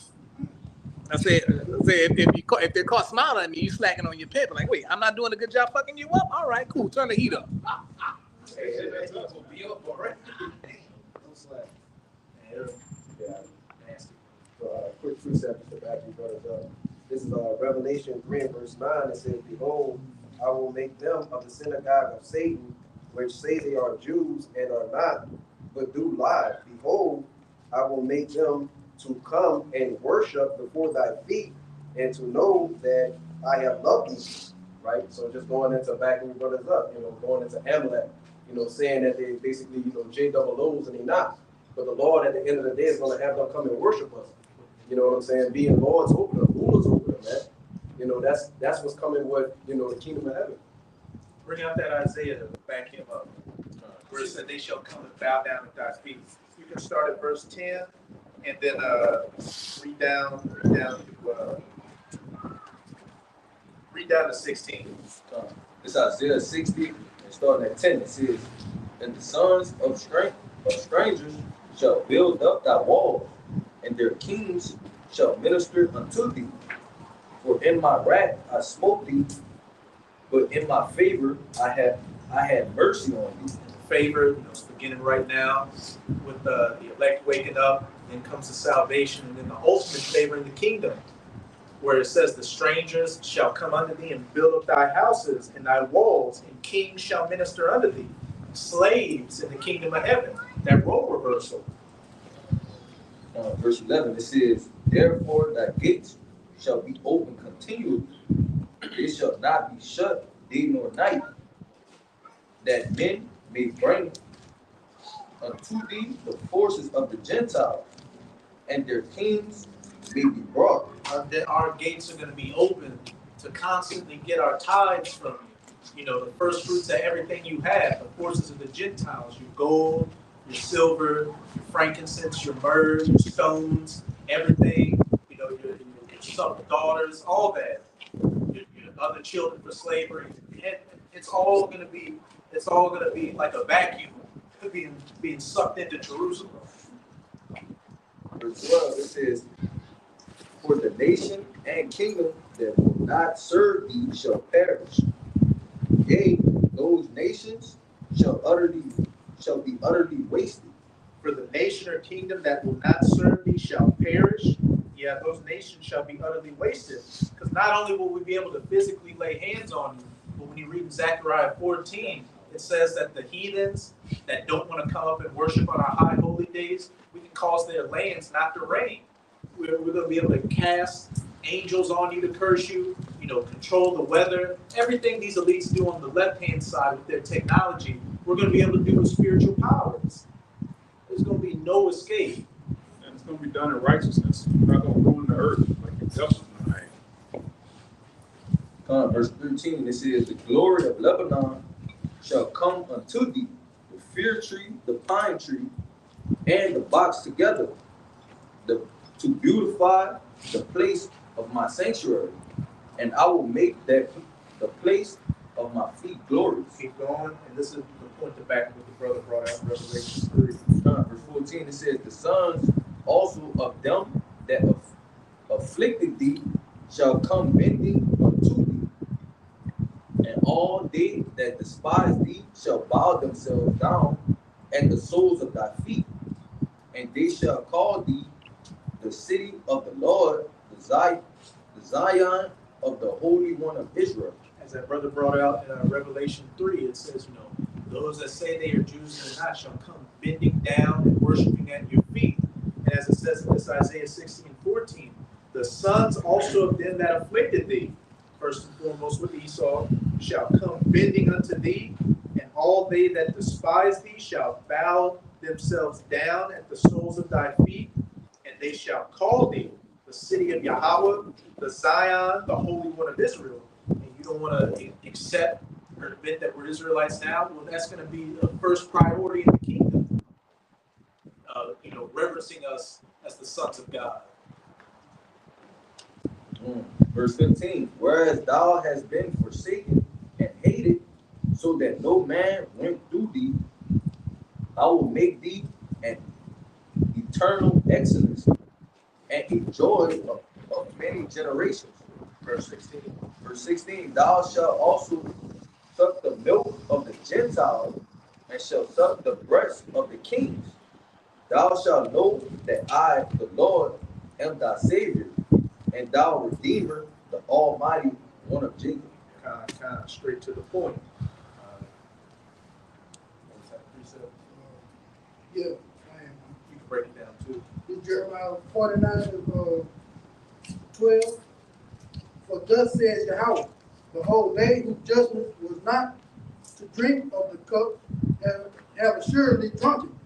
Speaker 10: I said, if they're caught smiling at me, you slacking on your pet. Like, wait, I'm not doing a good job fucking you up. All right, cool. Turn the heat up.
Speaker 1: Hey, that's us. We'll be up already.
Speaker 5: No slack.
Speaker 1: Yeah. Nasty.
Speaker 9: So, quick precept to back you brothers up. This is Revelation 3 and verse 9. It says, behold, I will make them of the synagogue of Satan, which say they are Jews and are not, but do lie. Behold, I will make them to come and worship before thy feet, and to know that I have loved thee. Right? So just going into backing your brothers up, going into Hamlet, saying that they basically, J double O's and they not. But the Lord at the end of the day is going to have them come and worship us. You know what I'm saying? Being Lords over them, rulers over them, man. That's what's coming with, the kingdom of heaven.
Speaker 1: Bring out that Isaiah to back him up. Where it said they shall come and bow down at thy feet. You can start at verse 10 and then read down to 16.
Speaker 6: It's Isaiah 60, and starting at 10, it says, and the sons of strangers shall build up thy walls, and their kings shall minister unto thee. For in my wrath I smote thee, but in my favor I had mercy on thee.
Speaker 1: Favor, it's beginning right now with the elect waking up, then comes the salvation, and then the ultimate favor in the kingdom, where it says the strangers shall come unto thee and build up thy houses and thy walls, and kings shall minister unto thee. Slaves in the kingdom of heaven. That role reversal.
Speaker 6: Verse 11, it says, therefore thy gates shall be open continually, they shall not be shut day nor night, that men may bring unto thee the forces of the Gentiles, and their kings may be brought.
Speaker 1: Our gates are going to be open to constantly get our tithes from you. The first fruits of everything you have, the forces of the Gentiles, your gold, your silver, your frankincense, your myrrh, your stones, everything, your son, daughters, all that, your other children for slavery. And it's all going to be like a vacuum being sucked into Jerusalem.
Speaker 6: Verse 12, it says, for the nation and kingdom that will not serve thee shall perish. Yea, those nations shall be utterly wasted.
Speaker 1: For the nation or kingdom that will not serve thee shall perish. Yeah, those nations shall be utterly wasted. Because not only will we be able to physically lay hands on you, but when you read in Zechariah 14, it says that the heathens that don't want to come up and worship on our high holy days, we can cause their lands not to rain. We're going to be able to cast angels on you to curse you, control the weather. Everything these elites do on the left-hand side with their technology, we're going to be able to do with spiritual powers. There's going to be no escape.
Speaker 4: And it's going to be done in righteousness. We're not going to ruin the earth like it's justice.
Speaker 6: Verse 13, it says, the glory of Lebanon shall come unto thee, the fir tree, the pine tree, and the box together, to beautify the place of my sanctuary, and I will make that the place of my feet glorious.
Speaker 1: Keep going, and this is the point to back what the brother brought out in Revelation 3.
Speaker 6: Verse 14, it says, the sons also of them that afflicted thee shall come bending unto thee, and all they that despise thee shall bow themselves down at the soles of thy feet, and they shall call thee the city of the Lord, the Zion of the Holy One of Israel.
Speaker 1: As that brother brought out in Revelation 3, it says, those that say they are Jews and are not shall come bending down and worshiping at your feet. And as it says in this Isaiah 16:14, the sons also of them that afflicted thee, first and foremost with Esau, shall come bending unto thee, and all they that despise thee shall bow themselves down at the soles of thy feet, and they shall call thee the city of Yahweh, the Zion, the Holy One of Israel. And you don't want to accept or admit that we're Israelites now, well, that's going to be the first priority in the kingdom. reverencing us as the sons of God.
Speaker 6: Verse 15, whereas thou hast been forsaken and hated, so that no man went through thee, I will make thee an eternal excellence and a joy of many generations. Verse 16. Verse 16, thou shalt also suck the milk of the Gentiles and shalt suck the breast of the kings. Thou shalt know that I, the Lord, am thy Savior, and thou Redeemer, the Almighty One of Jacob.
Speaker 1: Kind of straight to the point.
Speaker 7: Yeah,
Speaker 1: You can break it down too.
Speaker 7: it's Jeremiah 49, 12. For thus says Yahweh, behold, they whose judgment was not to drink of the cup have assuredly drunken.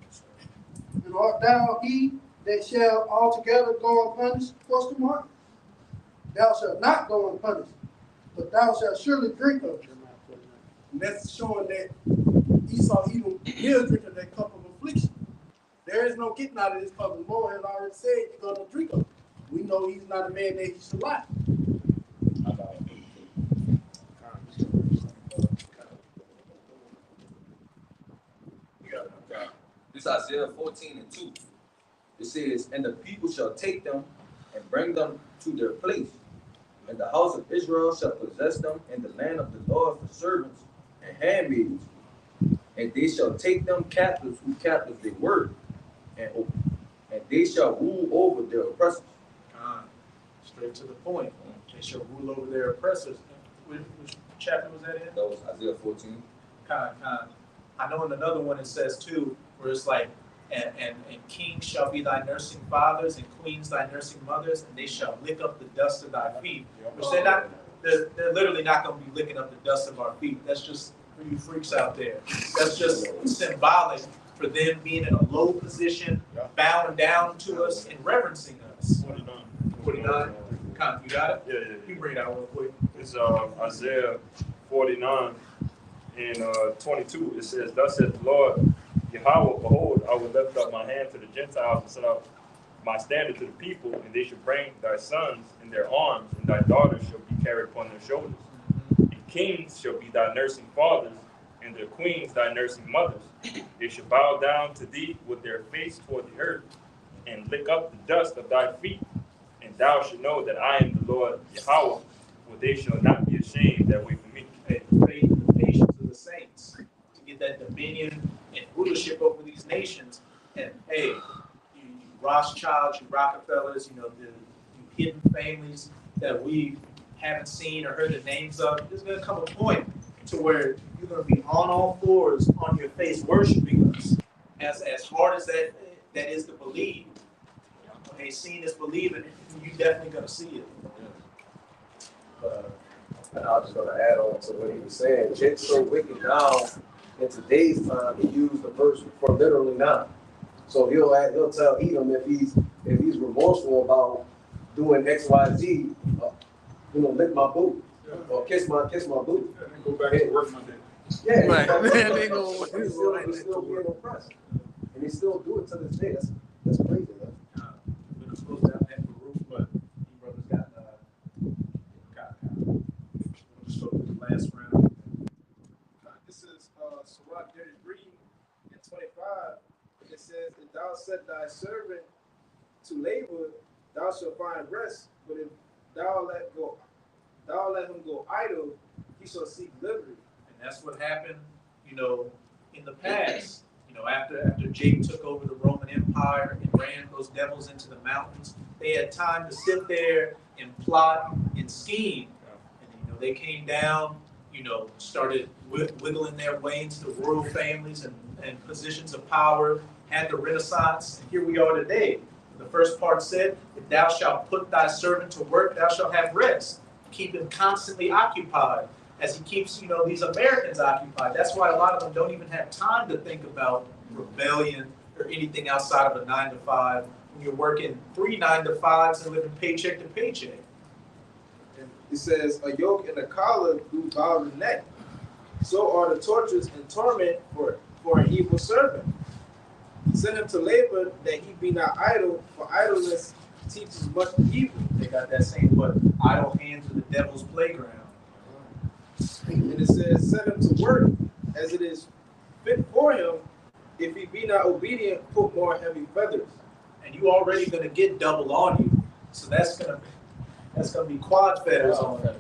Speaker 7: And art thou he that shall altogether go unpunished? Question mark. Thou shalt not go unpunished, but thou shalt surely drink of it. And that's showing that Esau even will drink of that cup of affliction. There is no getting out of this cup. The Lord has already said you're going to drink of it. We know he's not a man that he should lie.
Speaker 6: This Isaiah 14:2. It says, and the people shall take them and bring them to their place. And the house of Israel shall possess them in the land of the Lord for servants and handmaids. And they shall take them captives who captives they were, and they shall rule over their oppressors.
Speaker 1: Straight to the point. They shall rule over their oppressors. Which chapter was that in?
Speaker 6: That was Isaiah 14.
Speaker 1: Kind. I know in another one it says too, where it's like, and kings shall be thy nursing fathers, and queens thy nursing mothers, and they shall lick up the dust of thy feet. Which they're literally not going to be licking up the dust of our feet. That's just for you freaks out there. That's just symbolic for them being in a low position, bowing down to us and reverencing us. 49. You got it?
Speaker 2: Yeah.
Speaker 1: You can bring it out real quick.
Speaker 2: It's Isaiah 49 and 22. It says, thus says the Lord Yahweh, behold, I will lift up my hand to the Gentiles and set up my standard to the people, and they shall bring thy sons in their arms, and thy daughters shall be carried upon their shoulders. And kings shall be thy nursing fathers, and their queens thy nursing mothers. They shall bow down to thee with their face toward the earth, and lick up the dust of thy feet. And thou shalt know that I am the Lord Yahweh, for they shall not be ashamed that wait for me.
Speaker 1: Faith and the patience of the saints to get that dominion and rulership over these nations. And hey, you Rothschilds, you Rockefellers, you hidden families that we haven't seen or heard the names of. There's going to come a point to where you're going to be on all fours on your face worshiping us. As hard as that is to believe. Hey, seeing is believing, you're definitely going to see it.
Speaker 9: And I was just going to add on to what he was saying. It's so wicked now, in today's time, he used the verse for literally now. So he'll tell Edom if he's remorseful about doing X, Y, Z, lick my boot or kiss my boot.
Speaker 2: Go back to work Monday.
Speaker 9: Yeah,
Speaker 10: Right.
Speaker 9: He's still being oppressed, and he still do it to this day. That's crazy, man.
Speaker 1: We're going to close down that group, but you brothers got we'll just go to the last round.
Speaker 3: This is Sirach 33 and 25. It says, if thou set thy servant to labor, thou shalt find rest. But if thou let him go idle, he shall seek liberty.
Speaker 1: And that's what happened, in the past. After Jake took over the Roman Empire and ran those devils into the mountains, they had time to sit there and plot and scheme. And they came down, started wiggling their way into the royal families and positions of power, had the Renaissance, and here we are today. The first part said, if thou shalt put thy servant to work, thou shalt have rest. Keep him constantly occupied, as he keeps, these Americans occupied. That's why a lot of them don't even have time to think about rebellion or anything outside of a 9-to-5 when you're working 3 9-to-5s and living paycheck to paycheck.
Speaker 3: And it says, a yoke and a collar do bow the neck. So are the tortures and torment for an evil servant. Send him to labor that he be not idle, for idleness teaches much evil.
Speaker 1: They got that saying, what, idle hands are the devil's playground.
Speaker 3: And it says, send him to work as it is fit for him. If he be not obedient, put more heavy feathers.
Speaker 1: And you already gonna get double on you. So that's gonna be quad feathers on you.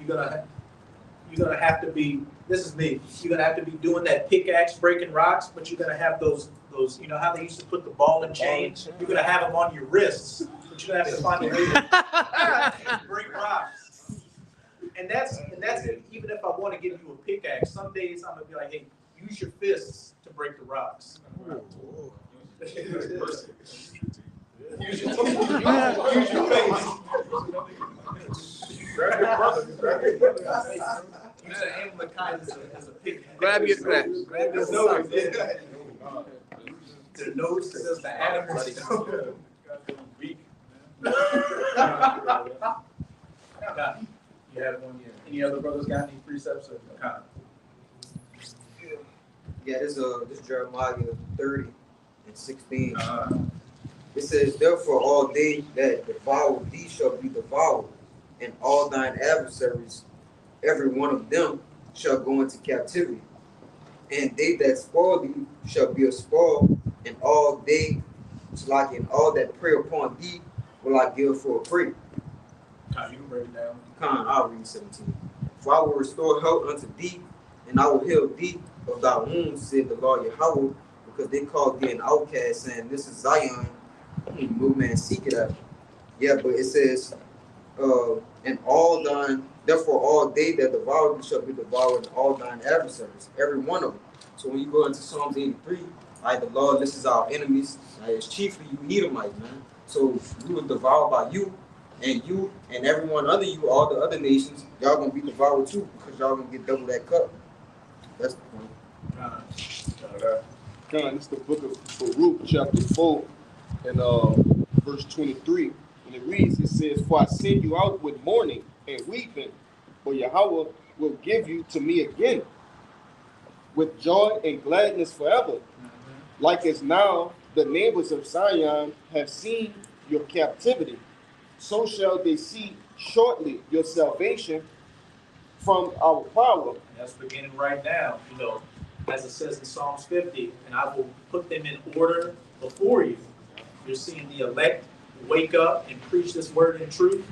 Speaker 1: You're gonna have to be, this is me, you're gonna have to be doing that pickaxe breaking rocks, but you're gonna have those, you know how they used to put the ball and chain? You're gonna have them on your wrists, but you're gonna have to find a way to break rocks. And that's it. Even if I want to give you a pickaxe, some days I'm gonna be like, hey, use your fists to break the rocks. Use your face.
Speaker 4: Grab your brother. Grab your brother.
Speaker 1: Use the Amalekites as a pickaxe.
Speaker 10: Grab your
Speaker 1: nose. The nose says the animals. You have one year. Any other brothers got any precepts or kind?
Speaker 11: Yeah, this Jeremiah 30:16. It says, therefore all they that devour thee shall be devoured, and all thine adversaries, every one of them, shall go into captivity. And they that spoil thee shall be a spoil, and all they, and all that prey upon thee will I give for a prey.
Speaker 1: You can break it down.
Speaker 11: I'll read 17. For I will restore health unto thee, and I will heal thee of thy wounds, said the Lord Yahweh, because they called thee an outcast, saying, this is Zion, no man seek it after. Yeah, but it says, and all thine, therefore all they that devour thee shall be devoured, and all thine adversaries, every one of them. So when you go into Psalms 83, the Lord, this is our enemies, it's chiefly you Edomites, man. So we were devoured by you and everyone under you, all the other nations, y'all gonna be devoured too, because y'all gonna get double that cup. That's the point.
Speaker 5: It's the book of Baruch, chapter 4, and verse 23. And it reads, it says, for I send you out with mourning and weeping, for Yahweh will give you to me again, with joy and gladness forever. Like as now the neighbors of Zion have seen your captivity, so shall they see shortly your salvation from our power.
Speaker 1: And that's beginning right now, you know, as it says in Psalms 50, and I will put them in order before you. You're seeing the elect wake up and preach this word in truth,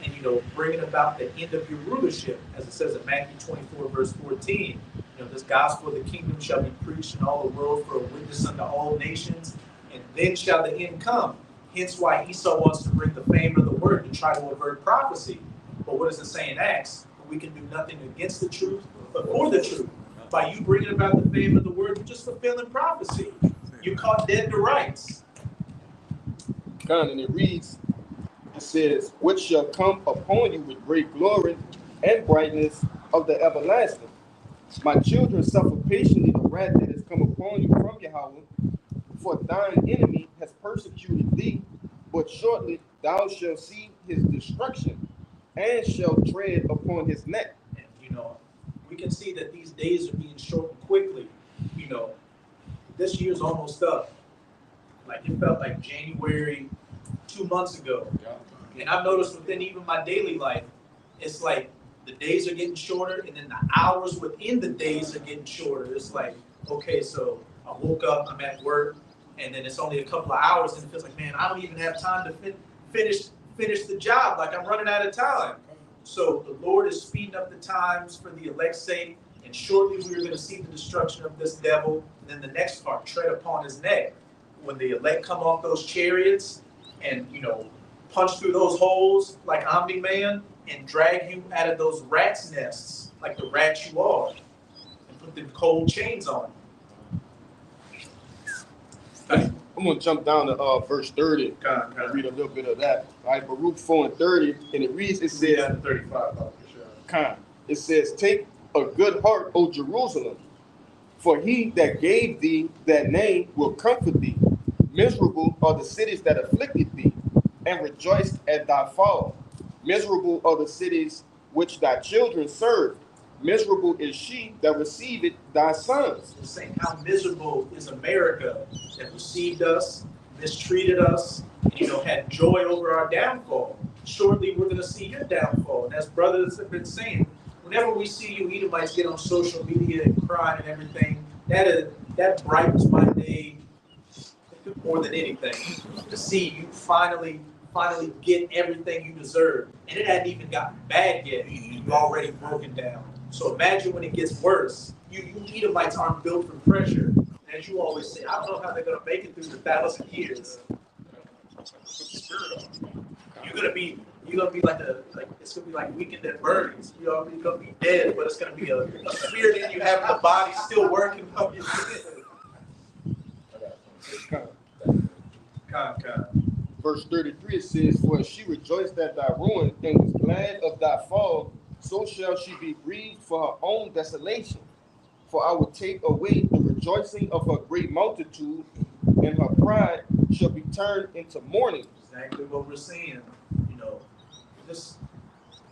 Speaker 1: and, you know, bringing about the end of your rulership, as it says in Matthew 24, verse 14. You know, this gospel of the kingdom shall be preached in all the world for a witness unto all nations, and then shall the end come. Hence why Esau wants to bring the fame of the word to try to avert prophecy. But what does it say in Acts? We can do nothing against the truth, but for the truth. By you bringing about the fame of the word, you're just fulfilling prophecy. You're caught dead to rights.
Speaker 5: And it reads, it says, which shall come upon you with great glory and brightness of the everlasting. My children suffer patiently the wrath that has come upon you from Yahweh, for thine enemy has persecuted thee, but shortly thou shalt see his destruction, and shalt tread upon his neck.
Speaker 1: And, you know, we can see that these days are being shortened quickly. You know, this year's almost up. Like, it felt like January 2 months ago. And I've noticed within even my daily life, it's like the days are getting shorter, and then the hours within the days are getting shorter. It's like, okay, so I woke up, I'm at work, and then it's only a couple of hours, and it feels like, man, I don't even have time to finish the job. Like, I'm running out of time. So the Lord is speeding up the times for the elect's sake, and shortly we are going to see the destruction of this devil. And then the next part, tread upon his neck. When the elect come off those chariots and, you know, punch through those holes like Omni-Man and drag you out of those rat's nests, like the rats you are, and put them cold chains on you.
Speaker 5: I'm going to jump down to verse 30 and read a little bit of that. All right, Baruch 4 and 30, and it reads, it says,
Speaker 1: 35.
Speaker 5: It says, take a good heart, O Jerusalem, for he that gave thee that name will comfort thee. Miserable are the cities that afflicted thee, and rejoiced at thy fall. Miserable are the cities which thy children served, Miserable is she that receiveth thy sons.
Speaker 1: It's saying how miserable is America that received us, mistreated us, and, had joy over our downfall. Shortly, we're going to see your downfall. And as brothers have been saying, whenever we see you Edomites get on social media and cry and everything, that brightens my day more than anything. To see you finally get everything you deserve. And it hadn't even gotten bad yet. You've already broken down. So imagine when it gets worse. You Edomites aren't built for pressure. And as you always say, I don't know how they're going to make it through the 1,000 years. You're gonna be it's gonna be like Weekend at Bernie's. You're gonna be dead, but it's gonna be a spirit in you having the body still working.
Speaker 5: Verse 33 it says, for she rejoiced at thy ruin and was glad of thy fall, so shall she be grieved for her own desolation. For I will take away the rejoicing of her great multitude, and her pride shall be turned into mourning.
Speaker 1: Exactly what we're seeing. This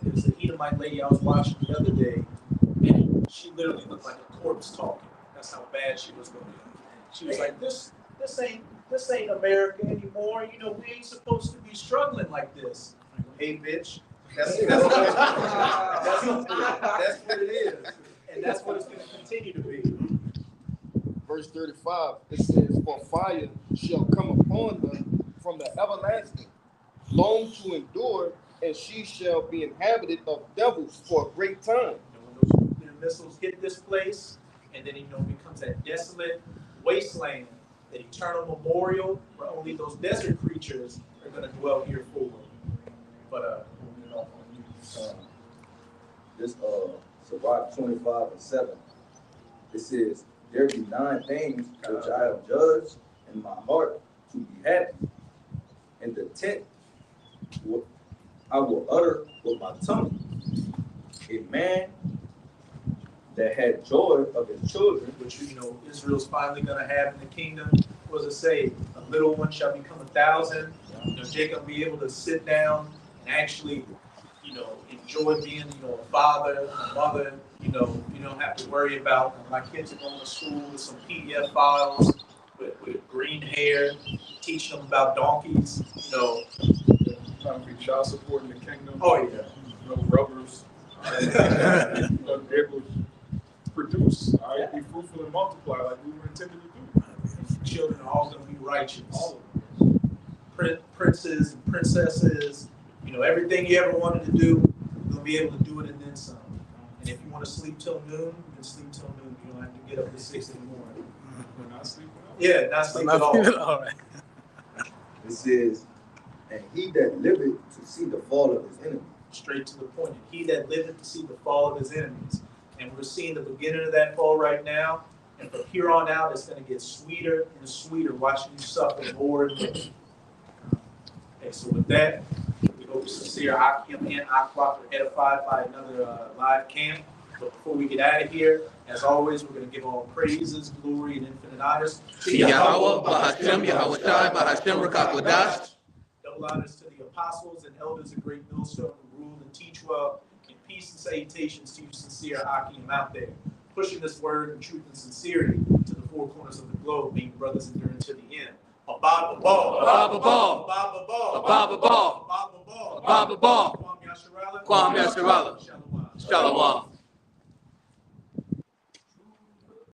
Speaker 1: is an Edomite lady I was watching the other day, and she literally looked like a corpse talking. That's how bad she was looking. She was like, "This ain't America anymore. We ain't supposed to be struggling like this." Hey, bitch. That's what it is, and that's what it's going to continue to be.
Speaker 5: Verse 35, it says, for fire shall come upon her from the everlasting, long to endure, and she shall be inhabited of devils for a great time.
Speaker 1: When those nuclear missiles hit this place, and then it becomes that desolate wasteland, that eternal memorial where only those desert creatures are going to dwell here forward. But
Speaker 6: this Sirach 25:7, it says, there be 9 things which I have judged in my heart to be happy. In the tent I will utter with my tongue. A man that had joy of his children,
Speaker 1: which Israel's finally going to have in the kingdom. What does it say? A little one shall become 1,000. Jacob will be able to sit down and actually, enjoy being, a father, a mother. You don't have to worry about my kids are going to school with some PDF files with green hair, teaching them about donkeys.
Speaker 4: Trying to be child support in the kingdom.
Speaker 1: Oh yeah.
Speaker 4: No rubbers. Able to produce. All right, be fruitful and multiply like we were intended to do.
Speaker 1: Children are all going to be righteous. All of them. Princes and princesses. Everything you ever wanted to do, you're going to be able to do it and then some. And if you want to sleep till noon, you can sleep till noon. You don't have to get up at 6 in the morning.
Speaker 4: Not sleeping.
Speaker 1: Yeah, not sleep at all.
Speaker 10: All right.
Speaker 6: it says, and he that liveth to see the fall of his enemy.
Speaker 1: Straight to the point. And he that liveth to see the fall of his enemies. And we're seeing the beginning of that fall right now. And from here on out, it's going to get sweeter and sweeter watching you suffer more and more. Okay, so with that, we hope sincere Akim and Akwak are edified by another live camp. But before we get out of here, as always, we're going to give all praises, glory, and infinite honors to
Speaker 10: Yahweh, Bahashem, Yahweh Shai, Bahashem, Rakakwadash.
Speaker 1: Double honors to the apostles and elders of Great Millstone who rule and teach well. And peace and salutations to you, sincere Akim out there, pushing this word in truth and sincerity to the 4 corners of the globe, being brothers enduring to the end. Ababa ball.
Speaker 10: Ababa ball.
Speaker 1: Ababa ball.
Speaker 10: Ababa ball.
Speaker 1: Ababa ball.
Speaker 10: Ababa ball.
Speaker 1: Kwam Yasharala.
Speaker 10: Kwam Yasharala.
Speaker 1: Shalom.
Speaker 10: Shalom.